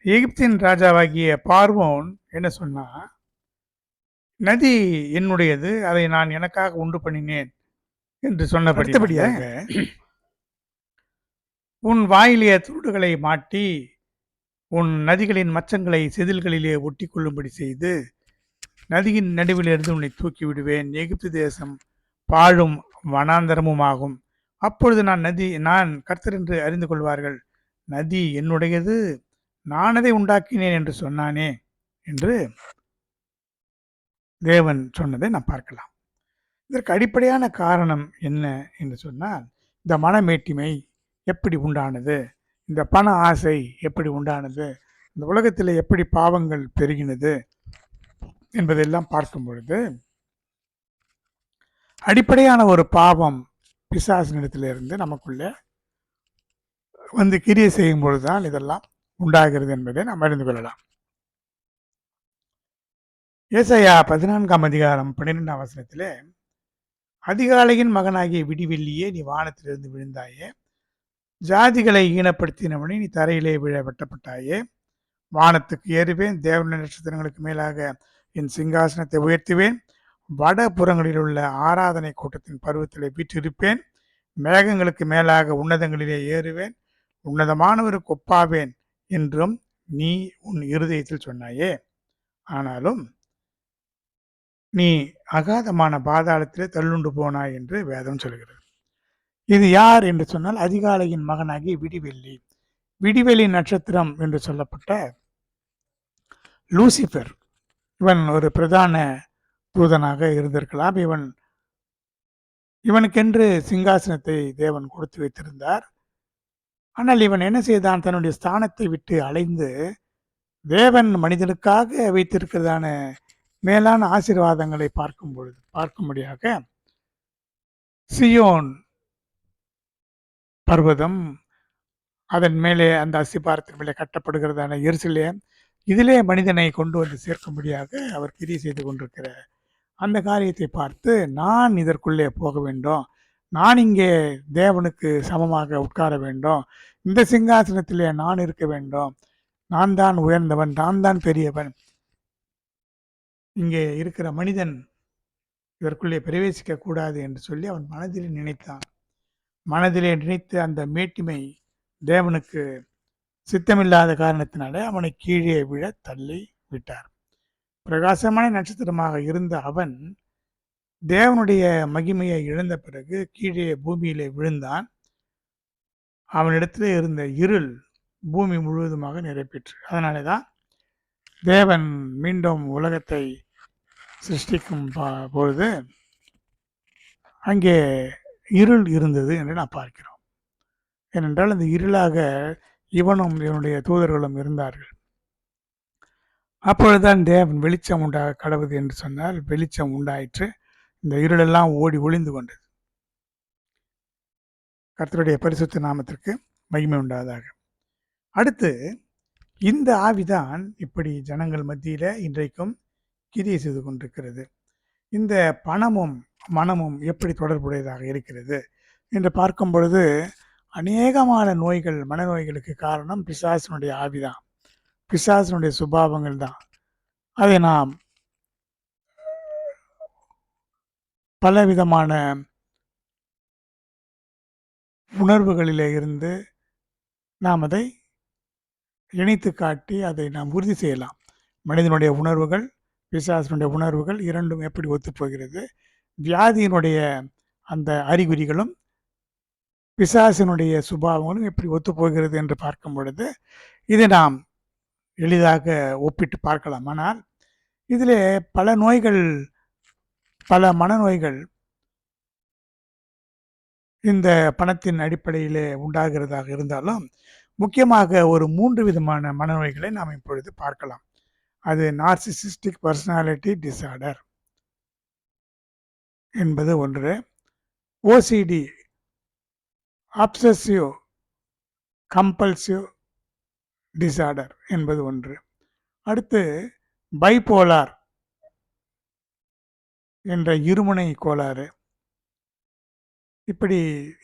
எகிப்தின் ராஜாவாகிய பார்வோன் என்ன சொன்னா, நதி என்னுடையது, அதை நான் எனக்காக உண்டு பண்ணினேன் என்று சொன்னபடியாக உன் வாயிலே துருடுகளை மாட்டி உன் நதிகளின் மச்சங்களை செதில்களிலே ஒட்டி கொள்ளும்படி செய்து நதியின் நடுவிலிருந்து உன்னை தூக்கி விடுவேன். எகிப்து தேசம் பாழும் வனாந்தரமுமாகும். அப்பொழுது நான் கர்த்தர் என்று அறிந்து கொள்வார்கள். நதி என்னுடையது, நான் அதை உண்டாக்கினேன் என்று சொன்னானே என்று தேவன் சொன்னதை நாம் பார்க்கலாம். இதற்கு அடிப்படையான காரணம் என்ன என்று சொன்னால், இந்த மனமேட்டிமை எப்படி உண்டானது, இந்த பண ஆசை எப்படி உண்டானது, இந்த உலகத்தில் எப்படி பாவங்கள் பெருகினது என்பதெல்லாம் பார்க்கும் பொழுது அடிப்படையான ஒரு பாவம் பிசாசினிடத்திலிருந்து நமக்குள்ளே வந்து கிரியை செய்யும் பொழுதுதான் இதெல்லாம் உண்டாகிறது என்பதை நாம் அறிந்து கொள்ளலாம். ஏசாயா 14ஆம் அதிகாரம் 12ஆம் வசனத்திலே, அதிகாலையின் மகனாகிய விடிவெள்ளியே நீ வானத்திலிருந்து விழுந்தாயே, ஜாதிகளை ஈனப்படுத்தினவனே நீ தரையிலே விழ வெட்டப்பட்டாயே, வானத்துக்கு ஏறுவேன், தேவனுடைய நட்சத்திரங்களுக்கு மேலாக என் சிங்காசனத்தை உயர்த்துவேன், வட புறங்களில் உள்ள ஆராதனை கூட்டத்தின் பருவத்திலே வீற்றிருப்பேன், மேகங்களுக்கு மேலாக உன்னதங்களிலே ஏறுவேன், உன்னதமானவருக்கு ஒப்பாவேன் என்றும் நீ உன் இருதயத்தில் சொன்னாயே, ஆனாலும் நீ அகாதமான பாதாளத்திலே தள்ளுண்டு போனாய் என்று வேதம் சொல்கிறது. இது யார் என்று சொன்னால், அதிகாலையின் மகனாகி விடிவெள்ளி, விடிவெளி நட்சத்திரம் என்று சொல்லப்பட்ட லூசிபர், இவன் ஒரு பிரதான தூதனாக இருந்திருக்கலாம். இவனுக்கென்று சிங்காசனத்தை தேவன் கொடுத்து வைத்திருந்தார். ஆனால் இவன் என்ன செய்தான், தன்னுடைய ஸ்தானத்தை விட்டு அலைந்து தேவன் மனிதனுக்காக வைத்திருக்கிறதான மேலான ஆசீர்வாதங்களை பார்க்கும்படியாக சியோன் பர்வதம், அதன் மேலே அந்த அஸ்திபாரத்தின் மேலே கட்டப்படுகிறதான எருசலேம், இதிலே மனிதனை கொண்டு வந்து சேர்க்கும்படியாக அவர் கிரியை செய்து கொண்டிருக்கிற அந்த காரியத்தை பார்த்து, நான் இதற்குள்ளே போக வேண்டும், நான் இங்கே தேவனுக்கு சமமாக உட்கார வேண்டும், இந்த சிங்காசனத்திலே நான் இருக்க வேண்டும், நான் தான் உயர்ந்தவன், நான் தான் பெரியவன், இங்கே இருக்கிற மனிதன் இதற்குள்ளே பிரவேசிக்க கூடாது என்று சொல்லி அவன் மனதிலே நினைத்தான். மனதிலே நினைத்து அந்த மேட்டிமை தேவனுக்கு சித்தமில்லாத காரணத்தினாலே அவனை கீழே விழ தள்ளி விட்டார். பிரகாசமான நட்சத்திரமாக இருந்த அவன் தேவனுடைய மகிமையை இழந்த பிறகு கீழே பூமியிலே விழுந்தான். அவனிடத்திலே இருந்த இருள் பூமி முழுவதுமாக நிறைவேற்று. அதனாலே தான் தேவன் மீண்டும் உலகத்தை சிருஷ்டிக்கும் பொழுது அங்கே இருள் இருந்தது என்று நாம் பார்க்கிறோம். ஏனென்றால் அந்த இருளாக இவனும் இவனுடைய தூதர்களும் இருந்தார்கள். அப்பொழுதுதான் தேவன் வெளிச்சம் உண்டாக கடவுது என்று சொன்னால் வெளிச்சம் உண்டாயிற்று. இந்த இருளெல்லாம் ஓடி ஒளிந்து கொண்டது. கர்த்தருடைய பரிசுத்த நாமத்திற்கு மகிமை உண்டாதாக. அடுத்து இந்த ஆவிதான் இப்படி ஜனங்கள் மத்தியில இன்றைக்கும் கிரியை செய்து கொண்டிருக்கிறது. இந்த பணமும் மனமும் எப்படி தொடர்புடையதாக இருக்கிறது என்று பார்க்கும் பொழுது அநேகமான நோய்கள், மனநோய்களுக்கு காரணம் பிசாசினுடைய ஆவிதான், பிசாசினுடைய சுபாவங்கள் தான். அதை நாம் பலவிதமான உணர்வுகளிலே இருந்து நாம் அதை இணைத்து காட்டி அதை நாம் உறுதி செய்யலாம். மனிதனுடைய உணர்வுகள், பிசாசினுடைய உணர்வுகள் இரண்டும் எப்படி ஒத்துப்போகிறது, வியாதியினுடைய அந்த அறிகுறிகளும் பிசாசினுடைய சுபாவங்களும் எப்படி ஒத்துப்போகிறது என்று பார்க்கும் பொழுது இதை நாம் எளிதாக ஒப்பிட்டு பார்க்கலாம். ஆனால் இதிலே பல நோய்கள், பல மனநோய்கள் இந்த பணத்தின் அடிப்படையிலே உண்டாகிறதாக இருந்தாலும் முக்கியமாக ஒரு 3 விதமான மனநோய்களை நாம் இப்பொழுது பார்க்கலாம். அது நார்சிசிஸ்டிக் பர்சனாலிட்டி டிசார்டர் என்பது ஒன்று, ஓசிடி அப்சசிவ் கம்பல்சிவ் டிசார்டர் என்பது ஒன்று, அடுத்து பைபோலார் என்ற இருமுனை கோளாறு. இப்படி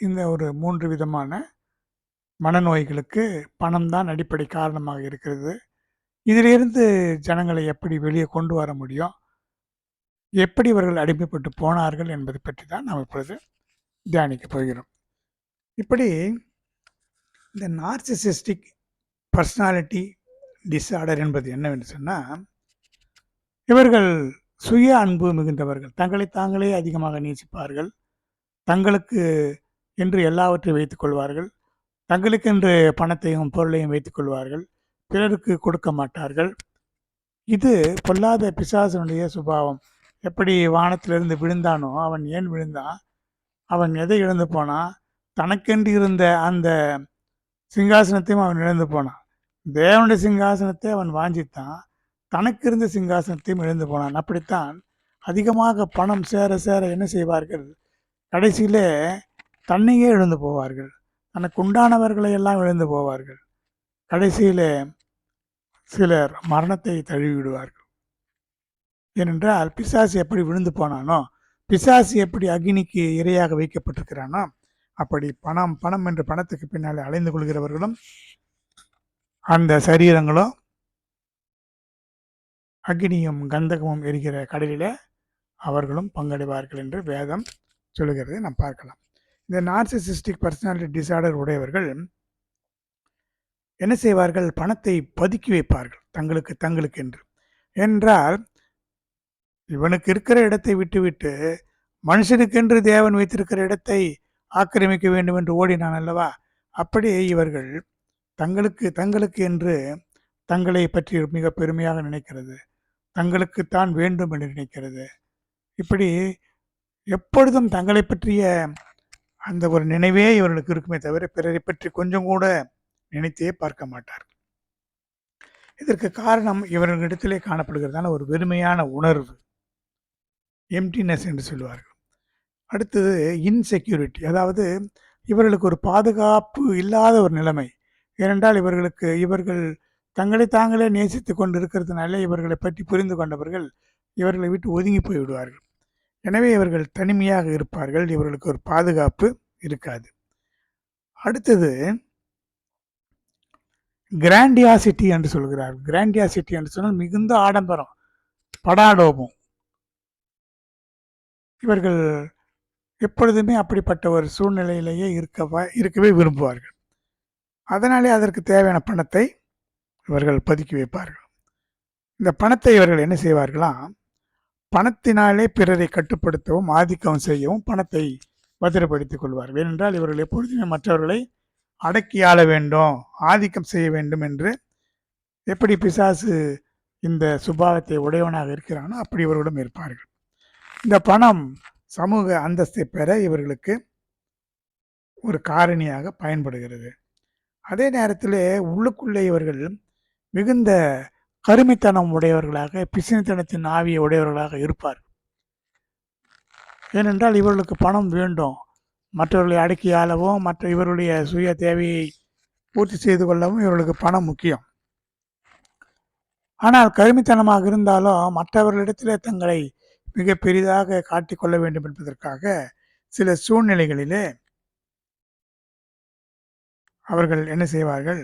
இந்த ஒரு 3 விதமான மனநோய்களுக்கு பணம்தான் அடிப்படை காரணமாக இருக்கிறது. இதிலிருந்து ஜனங்களை எப்படி வெளியே கொண்டு வர முடியும், எப்படி இவர்கள் அடிமைப்பட்டு போனார்கள் என்பதை பற்றி தான் நாம் இப்பொழுது தியானிக்க போகிறோம். இப்படி இந்த நார்சிசிஸ்டிக் பர்சனாலிட்டி டிசார்டர் என்பது என்னவென்று சொன்னால், இவர்கள் சுய அன்பு மிகுந்தவர்கள், தங்களை தாங்களே அதிகமாக நேசிப்பார்கள், தங்களுக்கு என்று எல்லாவற்றையும் வைத்துக் கொள்வார்கள், தங்களுக்கென்று பணத்தையும் பொருளையும் வைத்துக் கொள்வார்கள், பிறருக்கு கொடுக்க மாட்டார்கள். இது பொல்லாத பிசாசனுடைய சுபாவம். எப்படி வானத்திலிருந்து விழுந்தானோ, அவன் ஏன் விழுந்தான், அவன் எதை இழந்து போனான், தனக்கென்று இருந்த அந்த சிங்காசனத்தையும் அவன் இழந்து போனான். தேவனுடைய சிங்காசனத்தை அவன் வாஞ்சித்தான், தனக்கு இருந்த சிங்காசனத்தையும் இழந்து போனான். அப்படித்தான் அதிகமாக பணம் சேர சேர என்ன செய்வார்கள், கடைசியிலே தன்னையே இழந்து போவார்கள், தனக்கு உண்டானவர்களை எல்லாம் இழந்து போவார்கள். கடைசியிலே சிலர் மரணத்தை தழுவிவிடுவார்கள். ஏனென்றால் பிசாசு எப்படி விழுந்து போனானோ, பிசாசு எப்படி அக்னிக்கு இரையாக வைக்கப்பட்டிருக்கிறானோ, அப்படி பணம் பணம் என்று பணத்துக்கு பின்னாலே அலைந்து கொள்கிறவர்களும் அந்த சரீரங்களும் அக்னியும் கந்தகமும் எரிகிற கடலிலே அவர்களும் பங்கடைவார்கள் என்று வேதம் சொல்லுகிறதை நாம் பார்க்கலாம். இந்த நார்சிசிஸ்டிக் பர்சனாலிட்டி டிசார்டர் உடையவர்கள் என்ன செய்வார்கள், பணத்தை பதுக்கி வைப்பார்கள் தங்களுக்கு என்று. என்றால் இவனுக்கு இருக்கிற இடத்தை விட்டுவிட்டு மனுஷனுக்கென்று தேவன் வைத்திருக்கிற இடத்தை ஆக்கிரமிக்க வேண்டும் என்று ஓடினான் அல்லவா, அப்படி இவர்கள் தங்களுக்கு என்று தங்களை பற்றி மிக பெருமையாக நினைக்கிறது, தங்களுக்குத்தான் வேண்டும் என்று நினைக்கிறது. இப்படி எப்பொழுதும் தங்களை பற்றிய அந்த ஒரு நினைவே இவர்களுக்கு இருக்குமே தவிர பிறரை பற்றி கொஞ்சம் கூட நினைத்தே பார்க்க மாட்டார்கள். இதற்கு காரணம் இவர்களிடத்திலே காணப்படுகிறதான ஒரு வெறுமையான உணர்வு, எம்டினஸ் என்று சொல்லுவார்கள். அடுத்தது இன்செக்யூரிட்டி, அதாவது இவர்களுக்கு ஒரு பாதுகாப்பு இல்லாத ஒரு நிலைமை. ஏனென்றால் இவர்கள் தங்களை தாங்களே நேசித்து கொண்டு இருக்கிறதுனால இவர்களை பற்றி புரிந்து கொண்டவர்கள் இவர்களை விட்டு ஒதுங்கி போய் விடுவார்கள். எனவே இவர்கள் தனிமையாக இருப்பார்கள், இவர்களுக்கு ஒரு பாதுகாப்பு இருக்காது. அடுத்தது கிராண்டியாசிட்டி என்று சொல்கிறார்கள். கிராண்டியாசிட்டி என்று சொன்னால் மிகுந்த ஆடம்பரம், படாடோபம். இவர்கள் எப்பொழுதுமே அப்படிப்பட்ட ஒரு சூழ்நிலையிலேயே இருக்கவே விரும்புவார்கள். அதனாலே அதற்கு தேவையான பணத்தை இவர்கள் பதுக்கி வைப்பார்கள். இந்த பணத்தை இவர்கள் என்ன செய்வார்களாம், பணத்தினாலே பிறரை கட்டுப்படுத்தவும், ஆதிக்கம் செய்யவும் பணத்தை பத்திரப்படுத்திக் கொள்வார்கள். ஏனென்றால் இவர்கள் எப்பொழுதுமே மற்றவர்களை அடக்கி ஆள வேண்டும், ஆதிக்கம் செய்ய வேண்டும் என்று எப்படி பிசாசு இந்த சுபாவத்தை உடையவனாக இருக்கிறானோ அப்படி இவர்களும் இருப்பார்கள். இந்த பணம் சமூக அந்தஸ்தை பெற இவர்களுக்கு ஒரு காரணியாக பயன்படுகிறது. அதே நேரத்தில் உள்ளுக்குள்ளே இவர்கள் மிகுந்த கருமைத்தனம் உடையவர்களாக, பிசினித்தனத்தின் ஆவியை உடையவர்களாக இருப்பார். ஏனென்றால் இவர்களுக்கு பணம் வேண்டும், மற்றவர்களை அடக்கி ஆளவும், மற்ற இவருடைய சுய தேவையை பூர்த்தி செய்து கொள்ளவும் இவர்களுக்கு பணம் முக்கியம். ஆனால் கருமித்தனமாக இருந்தாலும் மற்றவர்களிடத்திலே தங்களை மிக பெரிதாக காட்டிக்கொள்ள வேண்டும் என்பதற்காக சில சூழ்நிலைகளிலே அவர்கள் என்ன செய்வார்கள்,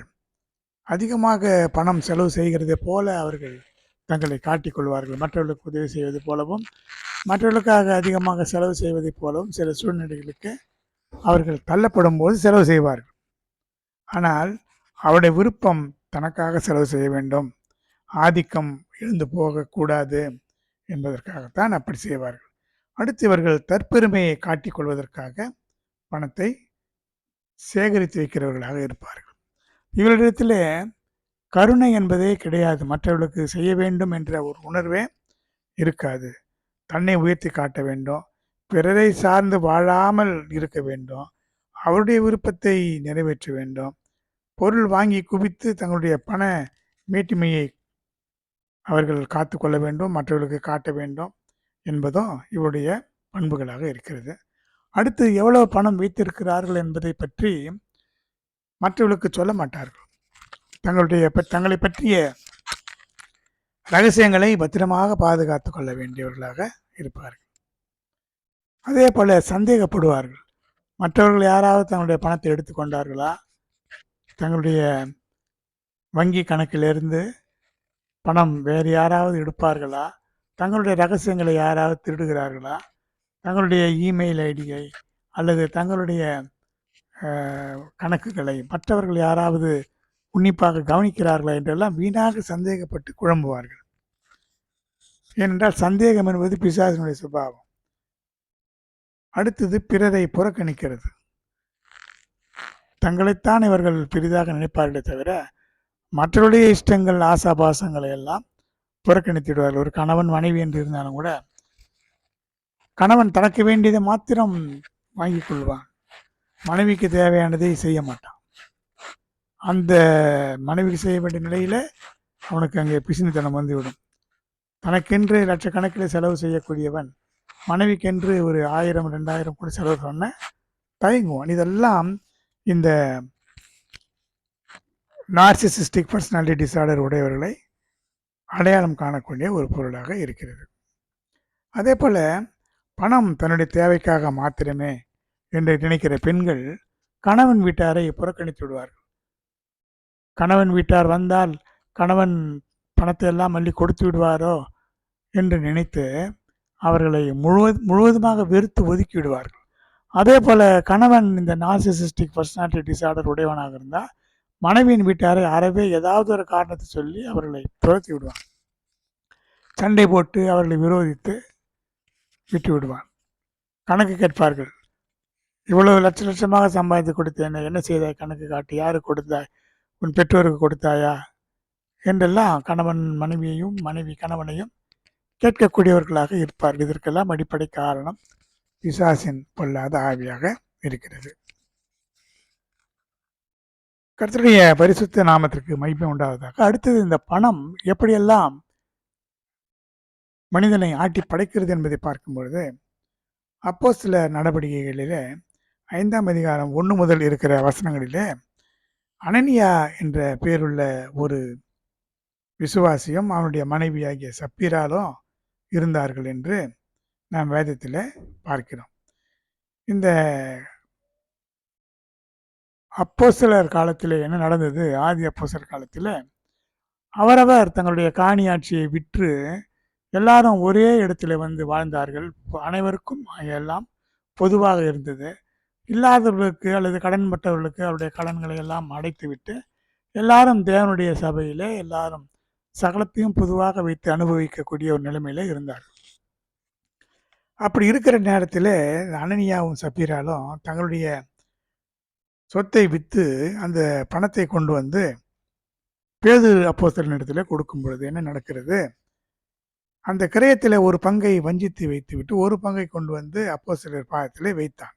அதிகமாக பணம் செலவு செய்கிறதை போல அவர்கள் தங்களை காட்டிக்கொள்வார்கள். மற்றவர்களுக்கு உதவி செய்வது போலவும், மற்றவர்களுக்காக அதிகமாக செலவு செய்வதைப் போலவும் சில சூழ்நிலைகளுக்கு அவர்கள் தள்ளப்படும் போது செலவு செய்வார்கள். ஆனால் அவருடைய விருப்பம் தனக்காக செலவு செய்ய வேண்டும், ஆதிக்கம் எழுந்து போகக்கூடாது என்பதற்காகத்தான் அப்படி செய்வார்கள். அடுத்து இவர்கள் தற்பெருமையை காட்டிக்கொள்வதற்காக பணத்தை சேகரித்து வைக்கிறவர்களாக இருப்பார்கள். இவர்களிடத்தில் கருணை என்பதே கிடையாது. மற்றவர்களுக்கு செய்ய வேண்டும் என்ற ஒரு உணர்வே இருக்காது. தன்னை உயர்த்தி காட்ட வேண்டும், பிறரை சார்ந்து வாழாமல் இருக்க வேண்டும், அவருடைய விருப்பத்தை நிறைவேற்ற வேண்டும், பொருள் வாங்கி குவித்து தங்களுடைய பண மேட்டிமையை அவர்கள் காத்து கொள்ள வேண்டும், மற்றவர்களுக்கு காட்ட வேண்டும் என்பதும் இவருடைய பண்புகளாக இருக்கிறது. அடுத்து எவ்வளவு பணம் வைத்திருக்கிறார்கள் என்பதை பற்றி மற்றவர்களுக்கு சொல்ல மாட்டார்கள். தங்களை பற்றிய ரகசியங்களை பத்திரமாக பாதுகாத்து கொள்ள வேண்டியவர்களாக இருப்பார்கள். அதே போல சந்தேகப்படுவார்கள். மற்றவர்கள் யாராவது தங்களுடைய பணத்தை எடுத்துக்கொண்டார்களா, தங்களுடைய வங்கி கணக்கிலிருந்து பணம் வேறு யாராவது எடுப்பார்களா, தங்களுடைய ரகசியங்களை யாராவது திருடுகிறார்களா, தங்களுடைய இமெயில் ஐடியை அல்லது தங்களுடைய கணக்குகளை மற்றவர்கள் யாராவது உன்னிப்பாக கவனிக்கிறார்களா என்றெல்லாம் வீணாக சந்தேகப்பட்டு குழம்புவார்கள். ஏனென்றால் சந்தேகம் என்பது பிசாசினுடைய சுபாவம். அடுத்தது பிறரை புறக்கணிக்கிறது. தங்களைத்தான் இவர்கள் பெரிதாக நினைப்பார்களே தவிர மற்றவருடைய இஷ்டங்கள், ஆசாபாசங்களை எல்லாம் புறக்கணித்திடுவார்கள். ஒரு கணவன் மனைவி என்று இருந்தாலும் கூட கணவன் தனக்கு வேண்டியதை மாத்திரம் வாங்கி கொள்வான், மனைவிக்கு தேவையானதை செய்ய மாட்டான். அந்த மனைவிக்கு செய்ய வேண்டிய நிலையில் அவனுக்கு அங்கே பிசினித்தனம் வந்துவிடும். தனக்கென்று லட்சக்கணக்கில் செலவு செய்யக்கூடியவன் மனைவிக்கென்று ஒரு 1000 2000 கூட செலவு பண்ண தயங்குவான். இதெல்லாம் இந்த நார்சிசிஸ்டிக் பர்சனாலிட்டி டிசார்டர் உடையவர்களை அடையாளம் காணக்கூடிய ஒரு பொருளாக இருக்கிறது. அதே போல் பணம் தன்னுடைய தேவைக்காக மாத்திரமே என்று நினைக்கிற பெண்கள் கணவன் வீட்டாரை புறக்கணித்து விடுவார்கள். கணவன் வீட்டார் வந்தால் கணவன் பணத்தை எல்லாம் அள்ளி கொடுத்து விடுவாரோ என்று நினைத்து அவர்களை முழுவதுமாக வெறுத்து ஒதுக்கி விடுவார்கள். அதே போல் கணவன் இந்த நார்சிசிஸ்டிக் பர்சனாலிட்டி டிசார்டர் உடையவனாக இருந்தால் மனைவியின் வீட்டாரை அறவே ஏதாவது ஒரு காரணத்தை சொல்லி அவர்களை துரத்தி விடுவான், சண்டை போட்டு அவர்களை விரோதித்து விட்டு விடுவான். கணக்கு கேட்பார்கள், இவ்வளவு லட்சமாக சம்பாதித்து கொடுத்தேன், என்ன செய்தாய், கணக்கு காட்டி, யாருக்கு கொடுத்தாய், உன் பெற்றோருக்கு கொடுத்தாயா என்றெல்லாம் கணவன் மனைவியையும் மனைவி கணவனையும் கேட்கக்கூடியவர்களாக இருப்பார்கள். இதற்கெல்லாம் அடிப்படை காரணம் பிசாசின் பொல்லாத ஆவியாக இருக்கிறது. கர்த்தருடைய பரிசுத்த நாமத்திற்கு மகிமை உண்டாவதாக. அடுத்தது, இந்த பணம் எப்படியெல்லாம் மனிதனை ஆட்டி படைக்கிறது என்பதை பார்க்கும்பொழுது அப்போஸ்தலர் நடவடிக்கைகளிலே 5ஆம் அதிகாரம் 1 முதல் இருக்கிற வசனங்களிலே அனனியா என்ற பேருள்ள ஒரு விசுவாசியும் அவனுடைய மனைவியாகிய சப்பீராலும் இருந்தார்கள் என்று நாம் வேதத்தில் பார்க்கிறோம். இந்த அப்போஸ்தலர் காலத்தில் என்ன நடந்தது, ஆதி அப்போஸ்தலர் காலத்தில் அவரவர் தங்களுடைய காணி ஆட்சியை விற்று எல்லாரும் ஒரே இடத்துல வந்து வாழ்ந்தார்கள். அனைவருக்கும் எல்லாம் பொதுவாக இருந்தது. இல்லாதவர்களுக்கு அல்லது கடன்பட்டவர்களுக்கு அவருடைய கடன்களை எல்லாம் அடைத்துவிட்டு எல்லாரும் தேவனுடைய சபையிலே எல்லாரும் சகலத்தையும் பொதுவாக வைத்து அனுபவிக்கக்கூடிய ஒரு நிலைமையில இருந்தார். அப்படி இருக்கிற நேரத்தில் அனனியாவும் சப்பீராலும் தங்களுடைய சொத்தை விற்று அந்த பணத்தை கொண்டு வந்து பேதுரு அப்போஸ்தலனிடத்தில் கொடுக்கும் பொழுது என்ன நடக்கிறது? அந்த கிரயத்தில் ஒரு பங்கை வஞ்சித்து வைத்துவிட்டு ஒரு பங்கை கொண்டு வந்து அப்போஸ்தலர் பாதத்திலே வைத்தான்.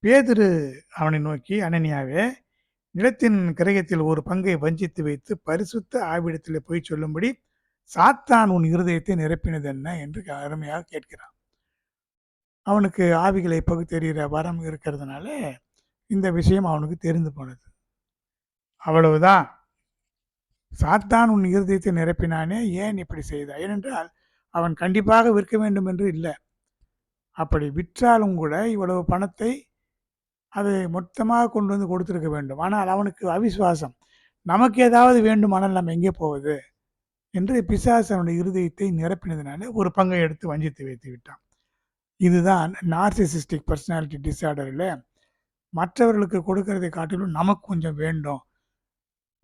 பேதுரு அவனை நோக்கி, அனனியாவே, நிலத்தின் கிரயத்தில் ஒரு பங்கை வஞ்சித்து வைத்து பரிசுத்த ஆவிடத்தில் போய் சொல்லும்படி சாத்தான் உன் இருதயத்தை நிரப்பினது என்ன என்று அருமையாக கேட்கிறான். அவனுக்கு ஆவிகளை பகுத்தெறிகிற வரம் இருக்கிறதுனால இந்த விஷயம் அவனுக்கு தெரிந்து போனது. அவ்வளவுதான். சாத்தான் உன் இருதயத்தை நிரப்பினானே, ஏன் இப்படி செய்தாய்? ஏனென்றால் அவன் கண்டிப்பாக விற்க வேண்டும் என்று இல்லை. அப்படி விற்றாலும் கூட இவ்வளவு பணத்தை அதை மொத்தமாக கொண்டு வந்து கொடுத்திருக்க வேண்டும். ஆனால் அவனுக்கு அவிசுவாசம். நமக்கு ஏதாவது வேண்டுமானால் நம்ம எங்கே போவது என்று பிசாசு அவனுடைய இருதயத்தை நிரப்பினதுனால ஒரு பங்கை எடுத்து வஞ்சித்து வைத்து விட்டான். இதுதான் நார்சிசிஸ்டிக் பர்சனாலிட்டி டிஸார்டரில் மற்றவர்களுக்கு கொடுக்கறதை காட்டிலும் நமக்கு கொஞ்சம் வேண்டும்.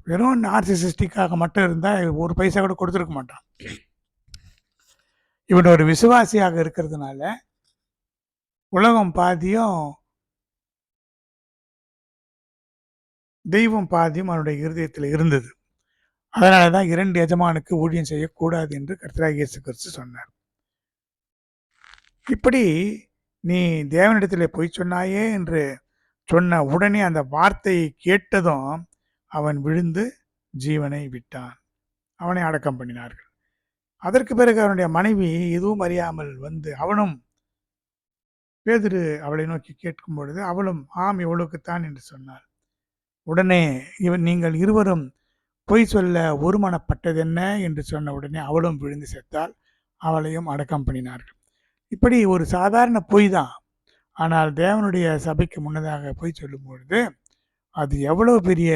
வெறும் நார்சிசிஸ்டிக்காக மட்டும் இருந்தால் ஒரு பைசா கூட கொடுத்துருக்க மாட்டான். இவன் ஒரு விசுவாசியாக இருக்கிறதுனால உலகம் பாதியும் தெய்வம் பாதியும் அவனுடைய இருதயத்தில் இருந்தது. அதனால தான் 2 எஜமானுக்கு ஊழியம் செய்யக்கூடாது என்று கர்த்தராகிய இயேசு கிறிஸ்து சொன்னார். இப்படி நீ தேவனிடத்தில் பொய் சொன்னாயே என்று சொன்ன உடனே அந்த வார்த்தையை கேட்டதும் அவன் விழுந்து ஜீவனை விட்டான். அவனை அடக்கம் பண்ணினார்கள். அதற்கு பிறகு அவனுடைய மனைவி எதுவும் அறியாமல் வந்து அவனும் பேதுரு அவளை நோக்கி கேட்கும் பொழுது அவளும் ஆம் இவளுக்குத்தான் என்று சொன்னாள். உடனே நீங்கள் இருவரும் பொய் சொல்ல ஒருமனப்பட்டது என்ன என்று சொன்ன உடனே அவளும் விழுந்து செத்தால் அவளையும் அடக்கம் பண்ணினார்கள். இப்படி ஒரு சாதாரண பொய் தான். ஆனால் தேவனுடைய சபைக்கு முன்னதாக பொய் சொல்லும் பொழுது அது எவ்வளவு பெரிய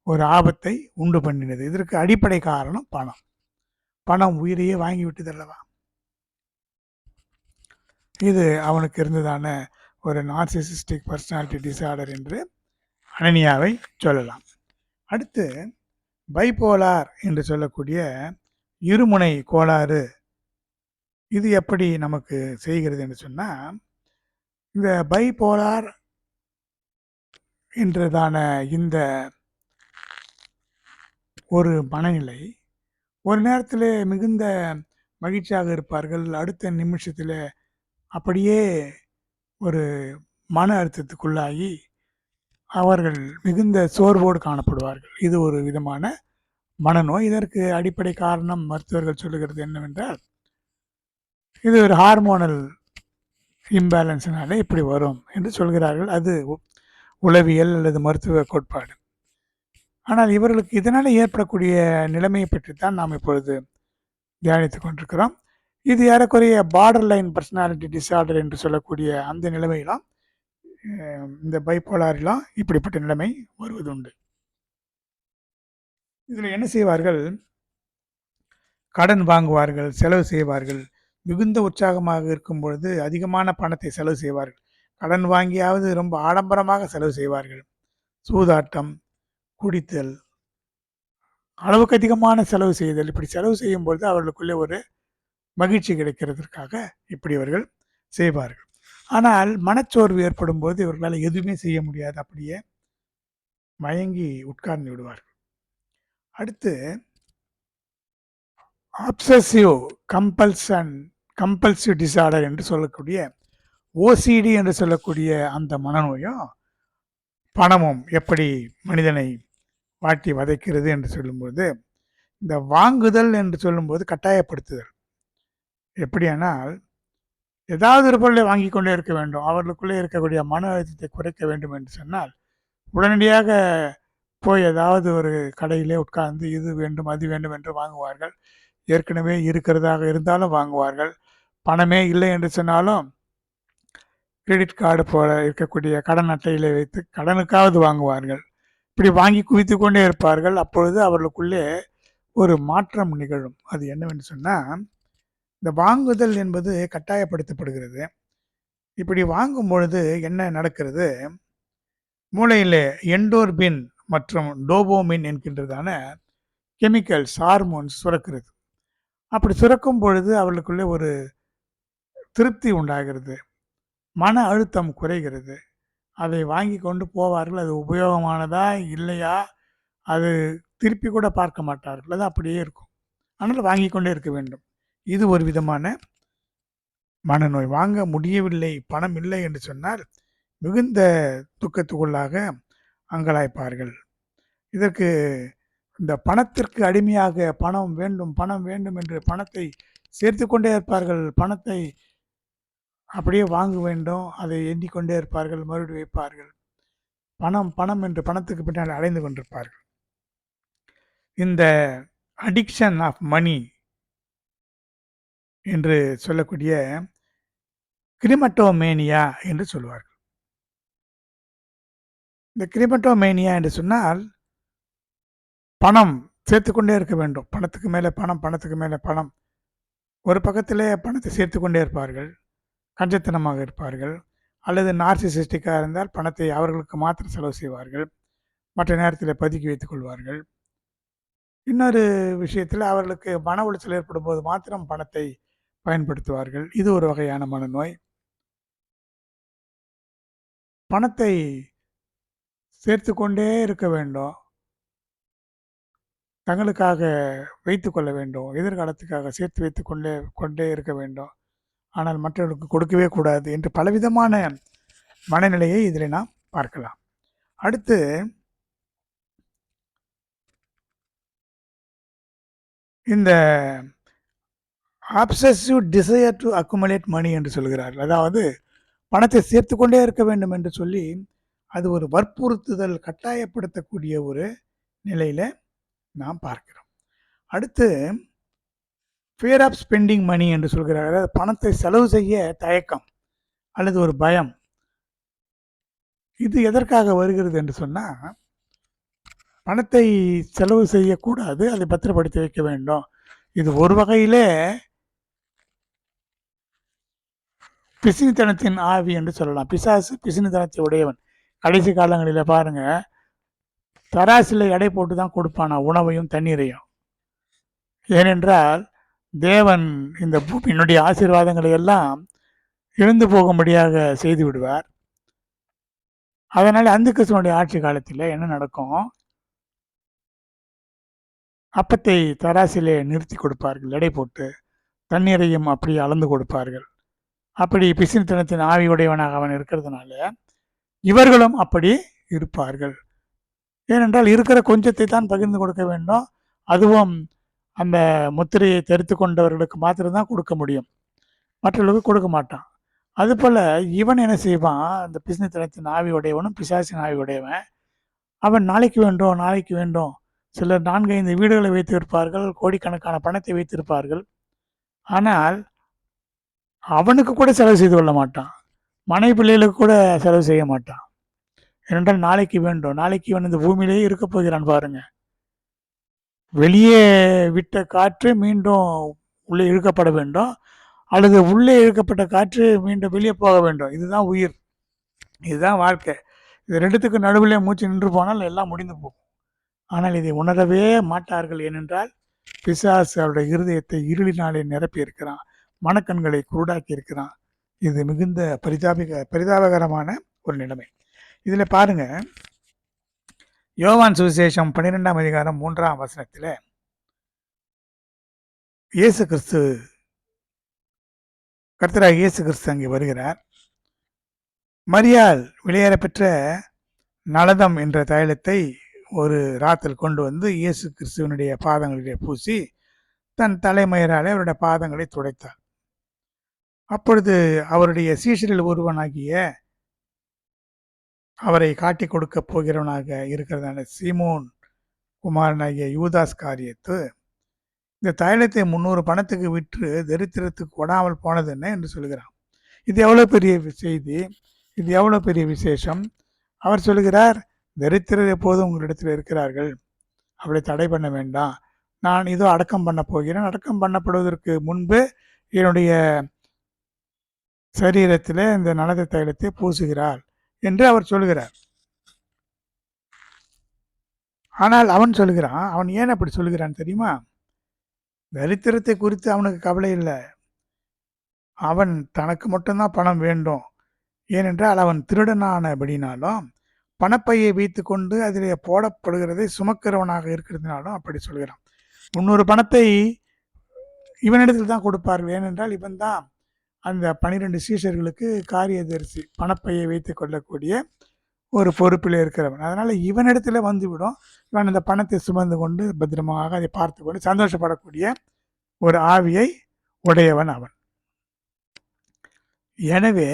ஒரு ஆபத்தை உண்டு பண்ணினது. இதற்கு அடிப்படை காரணம் பணம். பணம் உயிரையே வாங்கி விட்டதல்லவா. இது அவனுக்கு இருந்ததான ஒரு நார்சிசிஸ்டிக் பர்சனாலிட்டி டிஸார்டர் என்று அனனியாவை சொல்லலாம். அடுத்து பைபோலார் என்று சொல்லக்கூடிய இருமுனை கோளாறு. இது எப்படி நமக்கு செய்கிறது என்று சொன்னால், இந்த பைபோலார் என்றதான இந்த ஒரு மனநிலை ஒரு நேரத்தில் மிகுந்த மகிழ்ச்சியாக இருப்பார்கள், அடுத்த நிமிஷத்தில் அப்படியே ஒரு மன அழுத்தத்துக்குள்ளாகி அவர்கள் மிகுந்த சோர்வோடு காணப்படுவார்கள். இது ஒரு விதமான மனநோய். இதற்கு அடிப்படை காரணம் மருத்துவர்கள் சொல்லுகிறது என்னவென்றால், இது ஒரு ஹார்மோனல் இம்பேலன்ஸ்னால இப்படி வரும் என்று சொல்கிறார்கள். அது உளவியல் அல்லது மருத்துவ கோட்பாடு. ஆனால் இவர்களுக்கு இதனால் ஏற்படக்கூடிய நிலைமையை பற்றித்தான் நாம் இப்பொழுது தியானித்து கொண்டிருக்கிறோம். இது ஏறக்குறைய பார்டர் லைன் பர்சனாலிட்டி டிஸார்டர் என்று சொல்லக்கூடிய அந்த நிலைமையெல்லாம் இந்த பைபோலாரிலாம் இப்படிப்பட்ட நிலைமை வருவது உண்டு. இதில் என்ன செய்வார்கள்? கடன் வாங்குவார்கள், செலவு செய்வார்கள். மிகுந்த உற்சாகமாக இருக்கும் பொழுது அதிகமான பணத்தை செலவு செய்வார்கள். கடன் வாங்கியாவது ரொம்ப ஆடம்பரமாக செலவு செய்வார்கள். சூதாட்டம், குடித்தல், அளவுக்கு அதிகமான செலவு செய்தல். இப்படி செலவு செய்யும் பொழுது அவர்களுக்குள்ளே ஒரு மகிழ்ச்சி கிடைக்கிறதற்காக இப்படி அவர்கள் செய்வார்கள். ஆனால் மனச்சோர்வு ஏற்படும் போது இவர்களால் எதுவுமே செய்ய முடியாது, அப்படியே மயங்கி உட்கார்ந்து விடுவார்கள். அடுத்து அப்சசிவ் கம்பல்சிவ் டிஸார்டர் என்று சொல்லக்கூடிய ஓசிடி என்று சொல்லக்கூடிய அந்த மனநோயும் பணமும் எப்படி மனிதனை வாட்டி வதைக்கிறது என்று சொல்லும்போது, இந்த வாங்குதல் என்று சொல்லும்போது கட்டாயப்படுத்துதல். எப்படியானால் ஏதாவது ஒரு பொருளை வாங்கி கொண்டே இருக்க வேண்டும், அவர்களுக்குள்ளே இருக்கக்கூடிய மன அழுத்தத்தை குறைக்க வேண்டும் என்று சொன்னால் உடனடியாக போய் ஏதாவது ஒரு கடையிலே உட்கார்ந்து இது வேண்டும் அது வேண்டும் என்று வாங்குவார்கள். ஏற்கனவே இருக்கிறதாக இருந்தாலும் வாங்குவார்கள். பணமே இல்லை என்று சொன்னாலும் கிரெடிட் கார்டு போல இருக்கக்கூடிய கடன் அட்டையிலே வைத்து கடனுக்காவது வாங்குவார்கள். இப்படி வாங்கி குவித்து கொண்டே இருப்பார்கள். அப்பொழுது அவர்களுக்குள்ளே ஒரு மாற்றம் நிகழும். அது என்னவென்று சொன்னால், இந்த வாங்குதல் என்பது கட்டாயப்படுத்தப்படுகிறது. இப்படி வாங்கும் பொழுது என்ன நடக்கிறது? மூளையிலே எண்டோர்பின் மற்றும் டோபோமின் என்கின்றதான கெமிக்கல்ஸ், ஹார்மோன்ஸ் சுரக்கிறது. அப்படி சுரக்கும் பொழுது அவர்களுக்குள்ளே ஒரு திருப்தி உண்டாகிறது. மன அழுத்தம் குறைகிறது. அதை வாங்கி கொண்டு போவார்கள். அது உபயோகமானதா? இல்லையா? அது திருப்பி கூட பார்க்க மாட்டார்கள். அது அப்படியே இருக்கும். ஆனால் வாங்கிக் கொண்டே இருக்க வேண்டும். இது ஒரு விதமான மனநோய். வாங்க முடியவில்லை, பணம் இல்லை என்று சொன்னால் மிகுந்த துக்கத்துக்குள்ளாக அங்கலாய்ப்பார்கள். இதற்கு இந்த பணத்திற்கு அடிமையாக பணம் வேண்டும், பணம் வேண்டும் என்று பணத்தை சேர்த்து கொண்டே இருப்பார்கள். பணத்தை அப்படியே வாங்க வேண்டும், அதை எண்ணிக்கொண்டே இருப்பார்கள், மறுபடியும் வைப்பார்கள். பணம் பணம் என்று பணத்துக்கு பின்னால் அலைந்து கொண்டிருப்பார்கள். இந்த அடிக்ஷன் ஆஃப் மணி என்று சொல்லக்கூடிய கிரிமட்டோமேனியா என்று சொல்வார்கள். இந்த கிரிமட்டோமேனியா என்று சொன்னால் பணம் சேர்த்துக்கொண்டே இருக்க வேண்டும். பணத்துக்கு மேலே பணம், பணத்துக்கு மேலே பணம். ஒரு பக்கத்திலே பணத்தை சேர்த்து கொண்டே இருப்பார்கள். கஞ்சத்தனமாக இருப்பார்கள். அல்லது நார்சிசிஸ்டிக்காக இருந்தால் பணத்தை அவர்களுக்கு மாத்திரம் செலவு செய்வார்கள். மற்ற நேரத்தில் பதுக்கி வைத்துக் கொள்வார்கள். இன்னொரு விஷயத்தில் அவர்களுக்கு மன உளைச்சல் ஏற்படும் போது மாத்திரம் பணத்தை பயன்படுத்துவார்கள். இது ஒரு வகையான மனநோய். பணத்தை சேர்த்து கொண்டே இருக்க வேண்டும். தங்களுக்காக வைத்து கொள்ள வேண்டும். எதிர்காலத்துக்காக சேர்த்து வைத்து கொண்டே இருக்க வேண்டும். ஆனால் மற்றவர்களுக்கு கொடுக்கவே கூடாது என்று பலவிதமான மனநிலையை இதில் நாம் பார்க்கலாம். அடுத்து இந்த அப்சசிவ் டிசையர் டு அக்குமுலேட் மணி என்று சொல்கிறார்கள். அதாவது பணத்தை சேர்த்து கொண்டே இருக்க வேண்டும் என்று சொல்லி அது ஒரு வற்புறுத்துதல், கட்டாயப்படுத்தக்கூடிய ஒரு நிலையில நாம் பார்க்கிறோம். அடுத்து ஃபியர் ஆஃப் ஸ்பெண்டிங் மணி என்று சொல்கிறார்கள். அதாவது பணத்தை செலவு செய்ய தயக்கம் அல்லது ஒரு பயம். இது எதற்காக வருகிறது என்று சொன்னால், பணத்தை செலவு செய்யக்கூடாது, அதை பத்திரப்படுத்தி வைக்க வேண்டும். இது ஒரு வகையிலே பிசினித்தனத்தின் ஆவி என்று சொல்லலாம். பிசாசு பிசினித்தனத்தை உடையவன். கடைசி காலங்களில் பாருங்க, தராசில் எடை போட்டு தான் கொடுப்பானா உணவையும் தண்ணீரையும். ஏனென்றால் தேவன் இந்த பூமியினுடைய ஆசீர்வாதங்களை எல்லாம் இழந்து போகும்படியாக செய்து விடுவார். அதனால் அந்த கிறிஸ்துவனுடைய ஆட்சி காலத்தில் என்ன நடக்கும்? அப்பத்தை தராசிலே நிறுத்தி கொடுப்பார்கள், எடை போட்டு. தண்ணீரையும் அப்படி அளந்து கொடுப்பார்கள். அப்படி பிசினித்தனத்தின் ஆவியுடையவனாக அவன் இருக்கிறதுனால இவர்களும் அப்படி இருப்பார்கள். ஏனென்றால் இருக்கிற கொஞ்சத்தை தான் பகிர்ந்து கொடுக்க வேண்டும். அதுவும் அந்த முத்திரையை தெரித்து கொண்டவர்களுக்கு மாத்திரம்தான் கொடுக்க முடியும். மற்றவர்களுக்கு கொடுக்க மாட்டான். அதுபோல் இவன் என்ன செய்வான்? அந்த பிசினித்தனத்தின் ஆவி உடையவனும் பிசாசின் ஆவி உடையவன், அவன் நாளைக்கு வேண்டும் நாளைக்கு வேண்டும். சிலர் 4-5 வீடுகளை வைத்திருப்பார்கள், கோடிக்கணக்கான பணத்தை வைத்திருப்பார்கள். ஆனால் அவனுக்கு கூட செலவு செய்து கொள்ள மாட்டான். மனைவி பிள்ளைகளுக்கு கூட செலவு செய்ய மாட்டான். ஏனென்றால் நாளைக்கு வேண்டும். நாளைக்கு இவன் இந்த பூமியிலேயே இருக்க போகிறான் பாருங்க. வெளியே விட்ட காற்று மீண்டும் உள்ளே இழுக்கப்பட வேண்டும், அல்லது உள்ளே இழுக்கப்பட்ட காற்று மீண்டும் வெளியே போக வேண்டும். இதுதான் உயிர், இதுதான் வாழ்க்கை. இது ரெண்டுத்துக்கு நடுவில் மூச்சு நின்று போனால் எல்லாம் முடிந்து போகும். ஆனால் இதை உணரவே மாட்டார்கள். ஏனென்றால் பிசாசு அவருடைய இருதயத்தை இருளினாலே நிரப்பி இருக்கிறான், மனக்கண்களை குருடாக்கி இருக்கிறான். இது மிகுந்த பரிதாபகரமான ஒரு நிலைமை. இதில் பாருங்க, யோவான் சுவிசேஷம் 12ஆம் அதிகாரம் 3ஆம் வசனத்தில் இயேசு கிறிஸ்து, கர்த்தராகிய இயேசு கிறிஸ்து அங்கே வருகிறார். மரியாள் விலையேற பெற்ற நலதம் என்ற தைலத்தை ஒரு ராத்தில் கொண்டு வந்து இயேசு கிறிஸ்துவனுடைய பாதங்களிலே பூசி தன் தலைமயிராலே அவருடைய பாதங்களை துடைத்தார். அப்பொழுது அவருடைய சீஷரில் ஒருவனாகிய, அவரை காட்டி கொடுக்க போகிறவனாக இருக்கிறதான சீமோன் குமாரனாகிய யூதாஸ் காரியத்து இந்த தைலத்தை 300 பணத்துக்கு விற்று தரித்திரத்துக்கு கொடாமல் போனது என்ன என்று சொல்கிறான். இது எவ்வளோ பெரிய செய்தி, இது எவ்வளோ பெரிய விசேஷம். அவர் சொல்கிறார், தரித்திரர் எப்போதும் உங்களிடத்தில் இருக்கிறார்கள், அவளை தடை பண்ண வேண்டாம். நான் இதோ அடக்கம் பண்ண போகிறேன். அடக்கம் பண்ணப்படுவதற்கு முன்பு என்னுடைய சரீரத்திலே இந்த நலத தைலத்தை பூசுகிறாள் என்று அவர் சொல்கிறார். ஆனால் அவன் சொல்கிறான், அவன் ஏன் அப்படி சொல்கிறான் தெரியுமா? தரித்திரத்தை குறித்து அவனுக்கு கவலை இல்லை. அவன் தனக்கு மட்டும்தான் பணம் வேண்டும். ஏனென்றால் அவன் திருடனானபடினாலும் பணப்பையை வைத்து கொண்டு அதிலே போடப்படுகிறதை சுமக்கிறவனாக இருக்கிறதுனாலும் அப்படி சொல்கிறான். 300 பணத்தை இவனிடத்தில் தான் கொடுப்பார்கள். ஏனென்றால் இவன் தான் அந்த 12 சீஷர்களுக்கு காரியதரிசி, பணப்பையை வைத்துக் கொள்ளக்கூடிய ஒரு பொறுப்பில் இருக்கிறவன். அதனால இவனிடத்துல வந்துவிடும். இவன் அந்த பணத்தை சுமந்து கொண்டு பத்திரமாக அதை பார்த்து கொண்டு சந்தோஷப்படக்கூடிய ஒரு ஆவியை உடையவன் அவன். எனவே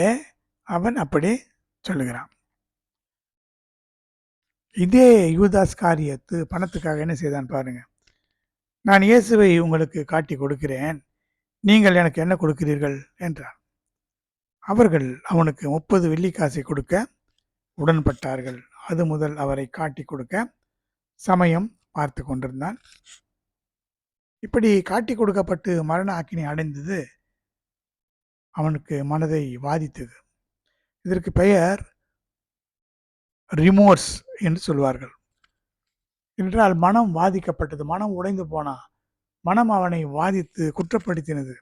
அவன் அப்படி சொல்லுகிறான். இதே யூதாஸ் காரியத்து பணத்துக்காக என்ன செய்தான் பாருங்க. நான் இயேசுவை உங்களுக்கு காட்டி கொடுக்கிறேன், நீங்கள் எனக்கு என்ன கொடுக்கிறீர்கள் என்றார். அவர்கள் அவனுக்கு 30 வெள்ளிக்காசை கொடுக்க உடன்பட்டார்கள். அது முதல் அவரை காட்டி கொடுக்க சமயம் பார்த்து கொண்டிருந்தான். இப்படி காட்டி கொடுக்கப்பட்டு மரண ஆக்கினை அடைந்தது அவனுக்கு மனதை வாதித்தது. இதற்கு பெயர் ரிமோர்ஸ் என்று சொல்வார்கள். என்றால் மனம் வாதிக்கப்பட்டது, மனம் உடைந்து போனா, மனம் அவனை வாதித்து குற்றப்படுத்தினது.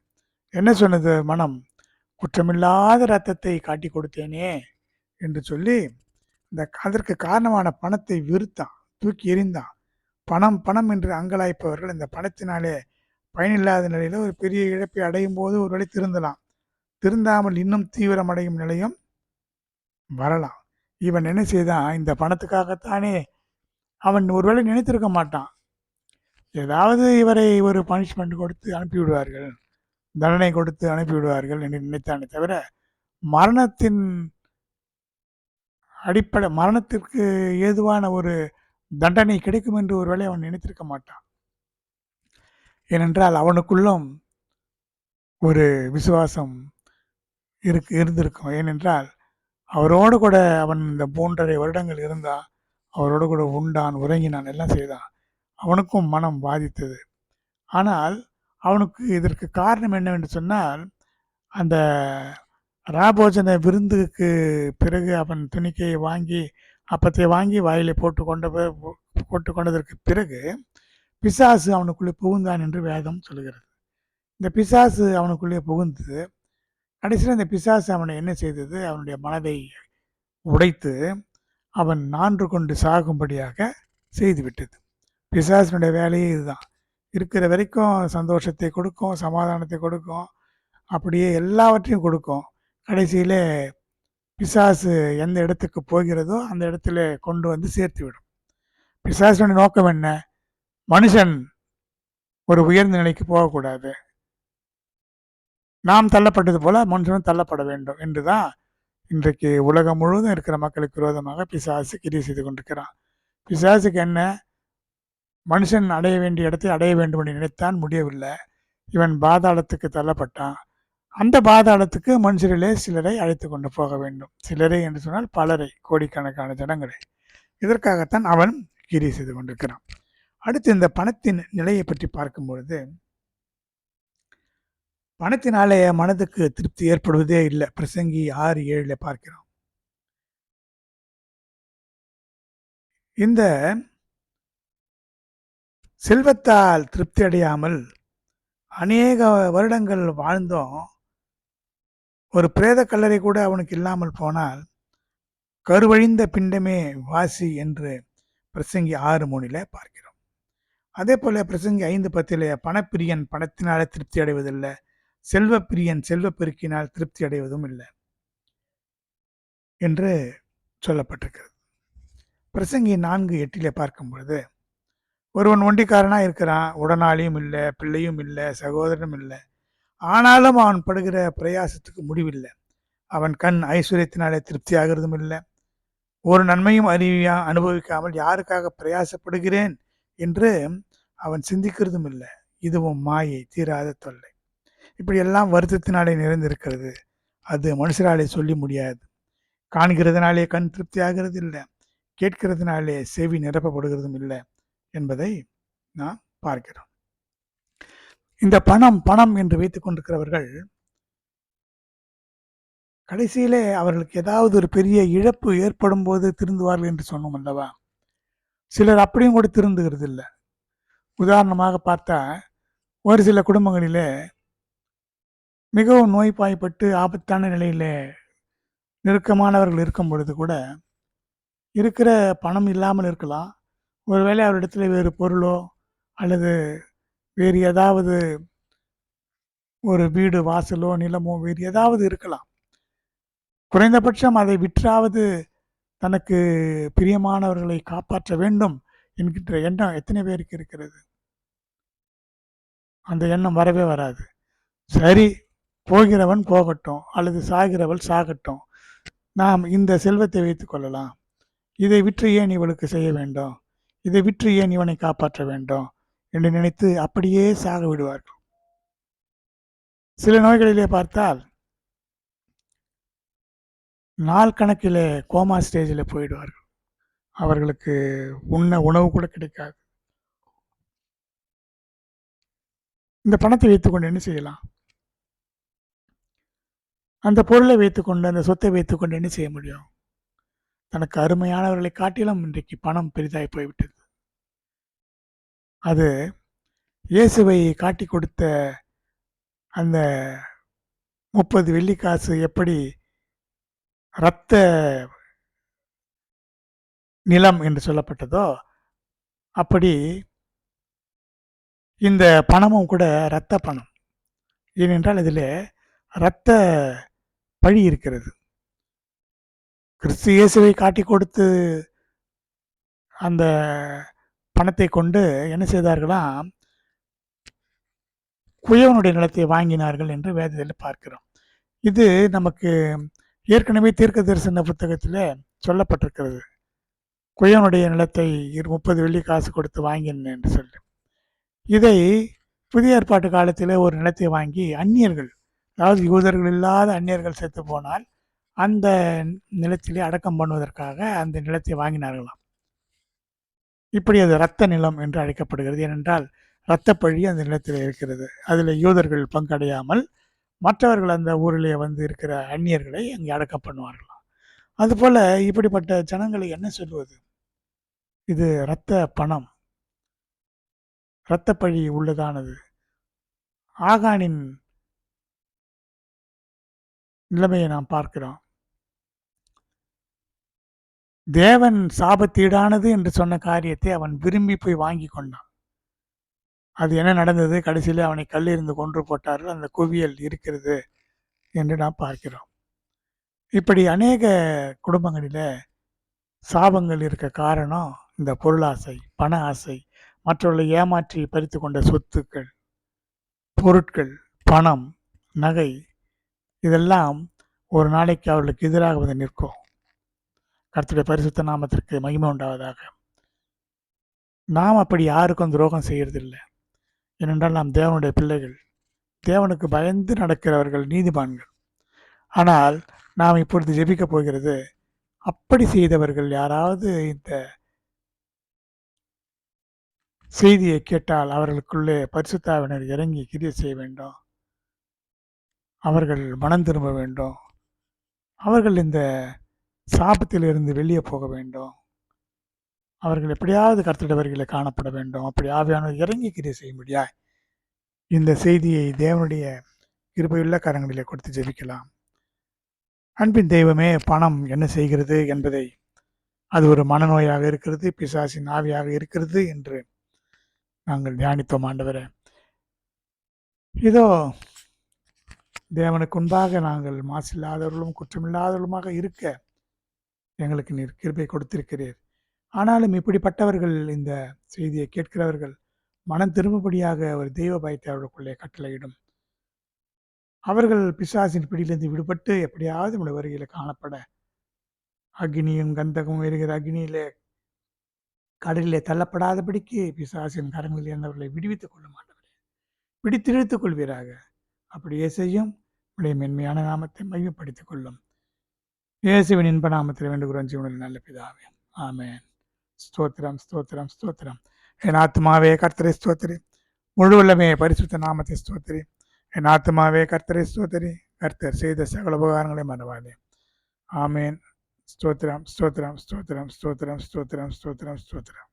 என்ன சொன்னது மனம்? குற்றமில்லாத இரத்தத்தை காட்டி கொடுத்தேனே என்று சொல்லி அதற்கு காரணமான பணத்தை வெறுத்தான், தூக்கி எறிந்தான். பணம் பணம் என்று அங்கலாய்ப்பவர்கள் இந்த பணத்தினாலே பயனில்லாத நிலையில ஒரு பெரிய இழப்பை அடையும் போது ஒருவேளை திருந்தலாம், திருந்தாமல் இன்னும் தீவிரம் அடையும் நிலையும் வரலாம். இவன் என்ன செய்தான்? இந்த பணத்துக்காகத்தானே அவன் ஒருவேளை நினைத்திருக்க மாட்டான், ஏதாவது இவரை ஒரு பனிஷ்மெண்ட் கொடுத்து அனுப்பிவிடுவார்கள், தண்டனை கொடுத்து அனுப்பிவிடுவார்கள் என்று நினைத்தானே தவிர மரணத்தின் அடிப்படை, மரணத்திற்கு ஏதுவான ஒரு தண்டனை கிடைக்கும் என்று ஒருவேளை அவன் நினைத்திருக்க மாட்டான். ஏனென்றால் அவனுக்குள்ளும் ஒரு விசுவாசம் இருந்திருக்கும். ஏனென்றால் அவரோடு கூட அவன் இந்த 3.5 வருடங்கள் இருந்தான், அவரோடு கூட உண்டான், உறங்கினான், எல்லாம் செய்தான். அவனுக்கும் மனம் பாதித்தது. ஆனால் அவனுக்கு இதற்கு காரணம் என்னவென்று சொன்னால், அந்த ராபோஜன விருந்துக்கு பிறகு அவன் துணிக்கையை வாங்கி அப்பத்தை வாங்கி வாயிலை போட்டு கொண்டதற்கு பிறகு பிசாசு அவனுக்குள்ளே புகுந்தான் என்று வேதம் சொல்கிறது. இந்த பிசாசு அவனுக்குள்ளே புகுந்து கடைசியில் இந்த பிசாசு அவனை என்ன செய்தது? அவனுடைய மனதை உடைத்து அவன் நான்று கொண்டு சாகும்படியாக செய்துவிட்டது. பிசாசினுடைய வேலையே இதுதான். இருக்கிற வரைக்கும் சந்தோஷத்தை கொடுக்கும், சமாதானத்தை கொடுக்கும், அப்படியே எல்லாவற்றையும் கொடுக்கும். கடைசியில் பிசாசு எந்த இடத்துக்கு போகிறதோ அந்த இடத்துல கொண்டு வந்து சேர்த்து விடும். பிசாசுடைய நோக்கம் என்ன? மனுஷன் ஒரு உயர்ந்த நிலைக்கு போகக்கூடாது, நாம் தள்ளப்பட்டது போல மனுஷனும் தள்ளப்பட வேண்டும் என்றுதான் இன்றைக்கு உலகம் முழுவதும் இருக்கிற மக்களுக்கு விரோதமாக பிசாசு கிரியை செய்து கொண்டிருக்கிறான். பிசாசுக்கு என்ன? மனுஷன் அடைய வேண்டிய இடத்தை அடைய வேண்டும் என்று நினைத்தான், முடியவில்லை. இவன் பாதாளத்துக்கு தள்ளப்பட்டான். அந்த பாதாளத்துக்கு மனுஷரிலே சிலரை அழைத்து கொண்டு போக வேண்டும். சிலரை என்று சொன்னால் பலரை, கோடிக்கணக்கான ஜனங்களை. இதற்காகத்தான் அவன் கிரியை செய்து கொண்டிருக்கிறான். அடுத்து இந்த பணத்தின் நிலையை பற்றி பார்க்கும்பொழுது, பணத்தினாலே மனதுக்கு திருப்தி ஏற்படுவதே இல்லை. பிரசங்கி 6:7 பார்க்கிறோம். இந்த செல்வத்தால் திருப்தி அடையாமல் அநேக வருடங்கள் வாழ்ந்தோம், ஒரு பிரேத கல்லறை கூட அவனுக்கு இல்லாமல் போனால் கருவழிந்த பிண்டமே வாசி என்று பிரசங்கி 6:3 பார்க்கிறோம். அதே போல பிரசங்கி 5:10 பணப்பிரியன் பணத்தினால திருப்தி அடைவதில்லை, செல்வ பிரியன் செல்வ பெருக்கினால் திருப்தி அடைவதும் இல்லை என்று சொல்லப்பட்டிருக்கிறது. பிரசங்கி 4:8 பார்க்கும் பொழுது, ஒருவன் ஒண்டிக்காரனாக இருக்கிறான், உடனாளியும் இல்லை, பிள்ளையும் இல்லை, சகோதரனும் இல்லை, ஆனாலும் அவன் படுகிற பிரயாசத்துக்கு முடிவில்லை. அவன் கண் ஐஸ்வர்யத்தினாலே திருப்தி ஆகிறதும் இல்லை, ஒரு நன்மையும் அனுபவிக்காமல் யாருக்காக பிரயாசப்படுகிறேன் என்று அவன் சிந்திக்கிறதும் இல்லை. இதுவும் மாயை, தீராத தொல்லை. இப்படியெல்லாம் வருத்தத்தினாலே நிறைந்திருக்கிறது. அது மனுஷராலே சொல்லி முடியாது. காண்கிறதுனாலே கண் திருப்தி ஆகிறது இல்லை, கேட்கிறதுனாலே செவி நிரப்பப்படுகிறதும் இல்லை என்பதை நாம் பார்க்கிறோம். இந்த பணம் பணம் என்று வைத்துக் கொண்டிருக்கிறவர்கள் கடைசியிலே அவர்களுக்கு ஏதாவது ஒரு பெரிய இழப்பு ஏற்படும் போது திருந்துவார்கள் என்று சொன்னோம் அல்லவா? சிலர் அப்படியும் கூட திருந்துகிறது இல்லை. உதாரணமாக பார்த்தா, ஒரு சில குடும்பங்களிலே மிகவும் நோய்வாய்ப்பட்டு ஆபத்தான நிலையிலே நெருக்கமானவர்கள் இருக்கும் பொழுது கூட, இருக்கிற பணம் இல்லாமல் இருக்கலாம். ஒருவேளை அவரிடத்துல வேறு பொருளோ அல்லது வேறு ஏதாவது ஒரு வீடு வாசலோ நிலமோ வேறு ஏதாவது இருக்கலாம். குறைந்தபட்சம் அதை விற்றாவது தனக்கு பிரியமானவர்களை காப்பாற்ற வேண்டும் என்கின்ற எண்ணம் எத்தனை பேருக்கு இருக்கிறது? அந்த எண்ணம் வரவே வராது. சரி, போகிறவன் போகட்டும் அல்லது சாகிறவள் சாகட்டும், நாம் இந்த செல்வத்தை வைத்துக் கொள்ளலாம், இதை விற்று ஏன் இவளுக்கு செய்ய வேண்டும், இதை விற்று ஏன் இவனை காப்பாற்ற வேண்டும் என்று நினைத்து அப்படியே சாக விடுவார்கள். சில நோய்களிலே பார்த்தால் நாள் கணக்கிலே கோமா ஸ்டேஜில் போயிடுவார்கள். அவர்களுக்கு உண்ண உணவு கூட கிடைக்காது. இந்த பணத்தை வைத்துக்கொண்டு என்ன செய்யலாம்? அந்த பொருளை வைத்துக்கொண்டு, அந்த சொத்தை வைத்துக்கொண்டு என்ன செய்ய முடியும்? தனக்கு அருமையானவர்களை காட்டிலும் இன்றைக்கு பணம் பெரிதாய் போய்விட்டது. அது இயேசுவை காட்டி கொடுத்த அந்த 30 வெள்ளிக்காசு எப்படி இரத்த நிலம் என்று சொல்லப்பட்டதோ, அப்படி இந்த பணமும் கூட இரத்த பணம். ஏனென்றால் இதில் இரத்த பழி இருக்கிறது. கிறிஸ்து இயேசுவை காட்டி கொடுத்து அந்த பணத்தை கொண்டு என்ன செய்தார்களாம்? குயவனுடைய நிலத்தை வாங்கினார்கள் என்று வேதத்தில் பார்க்கிறோம். இது நமக்கு ஏற்கனவே தீர்க்க தரிசன புத்தகத்தில் சொல்லப்பட்டிருக்கிறது. குயவனுடைய நிலத்தை 30 வெள்ளி காசு கொடுத்து வாங்கினேன் என்று சொல்லி. இதை புதிய ஏற்பாட்டு காலத்தில் ஒரு நிலத்தை வாங்கி அந்நியர்கள், அதாவது யூதர்கள் இல்லாத அந்நியர்கள் செத்து போனால் அந்த நிலத்திலே அடக்கம் பண்ணுவதற்காக அந்த நிலத்தை வாங்கினார்களாம். இப்படி அது இரத்த நிலம் என்று அழைக்கப்படுகிறது. ஏனென்றால் இரத்தப்பழி அந்த நிலத்தில் இருக்கிறது. அதில் யூதர்கள் பங்கடையாமல் மற்றவர்கள் அந்த ஊரிலே வந்து இருக்கிற அந்நியர்களை அங்கே அடக்கம் பண்ணுவார்களாம். அதுபோல இப்படிப்பட்ட ஜனங்களை என்ன சொல்வது? இது இரத்த பணம், இரத்தப்பழி உள்ளதானது. ஆகானின் நிலைமையை நாம் பார்க்கிறோம். தேவன் சாபத்தீடானது என்று சொன்ன காரியத்தை அவன் விரும்பி போய் வாங்கி கொண்டான். அது என்ன நடந்தது? கடைசியில் அவனை கல்லெறிந்து கொன்று போட்டார்கள். அந்த குவியல் இருக்கிறது என்று நாம் பார்க்கிறோம். இப்படி அநேக குடும்பங்களில் சாபங்கள் இருக்க காரணம் இந்த பொருளாசை, பண ஆசை, மற்றவர்களை ஏமாற்றி பறித்து கொண்ட சொத்துக்கள், பொருட்கள், பணம், நகை, இதெல்லாம் ஒரு நாளைக்கு அவர்களுக்கு எதிராக வந்து நிற்கும். கர்த்தருடைய பரிசுத்த நாமத்திற்கு மகிமை உண்டாவதாக. நாம் அப்படி யாருக்கும் துரோகம் செய்யறதில்லை. ஏனென்றால் நாம் தேவனுடைய பிள்ளைகள், தேவனுக்கு பயந்து நடக்கிறவர்கள், நீதிமான்கள். ஆனால் நாம் இப்பொழுது ஜெபிக்கப் போகிறது, அப்படி செய்தவர்கள் யாராவது இந்த செய்தியை கேட்டால் அவர்களுக்குள்ளே பரிசுத்த ஆவியானவர் இறங்கி கிரியை செய்ய வேண்டும். அவர்கள் மனம் திரும்ப வேண்டும். அவர்கள் இந்த சாபத்திலிருந்து வெளியே போக வேண்டும். அவர்கள் எப்படியாவது கர்த்தருடைய வருகையிலே காணப்பட வேண்டும். அப்படி ஆவியானவர் இறங்கி கிரியை செய்யும்படியாய் இந்த செய்தியை தேவனுடைய கிருபையுள்ள கரங்களிலே கொடுத்து ஜெபிக்கலாம். அன்பின் தெய்வமே, பணம் என்ன செய்கிறது என்பதை, அது ஒரு மனநோயாக இருக்கிறது, பிசாசின் ஆவியாக இருக்கிறது என்று நாங்கள் தியானித்தோம். ஆண்டவரே, இதோ தேவனுக்கு முன்பாக நாங்கள் மாசில்லாதவர்களும் குற்றமில்லாதவர்களுமாக இருக்க எங்களுக்கு நீர் கிருபை கொடுத்திருக்கிறீர். ஆனாலும் இப்படிப்பட்டவர்கள், இந்த செய்தியை கேட்கிறவர்கள் மனம் திரும்பும்படியாக ஒரு தெய்வ பயத்தை அவர்களுக்குள்ளே கட்டளையிடும். அவர்கள் பிசாசின் பிடியிலிருந்து விடுபட்டு எப்படியாவது நம்முடைய வருகையில் காணப்பட, அக்னியும் கந்தகமும் எரிகிற அக்னியிலே கடலிலே தள்ளப்படாதபடிக்கு பிசாசின் கரங்களில் இருந்தவர்களை விடுவித்துக் கொள்ளும். ஆண்டவரே, பிடித்திழுத்துக் கொள்வீராக. அப்படியே செய்யும். உடைய மென்மையான நாமத்தை மையப்படுத்திக் கொள்ளும். இயேசுவின் இன்ப நாமத்தில் வேண்டுகிறோம் ஜீவனில் நல்ல பிதாவே, ஆமென். ஸ்தோத்திரம், ஸ்தோத்திரம், ஸ்தோத்திரம். என் ஆத்மாவே கர்த்தரை ஸ்தோத்திரி, முழு வல்லமே பரிசுத்த நாமத்தை ஸ்தோத்திரி. என் ஆத்மாவே கர்த்தரை ஸ்தோத்திரி. கர்த்தர் செய்த சகல உபகாரங்களை மறவாதே. ஆமேன். ஸ்தோத்திரம், ஸ்தோத்திரம், ஸ்தோத்திரம், ஸ்தோத்திரம், ஸ்தோத்திரம், ஸ்தோத்திரம், ஸ்தோத்திரம்.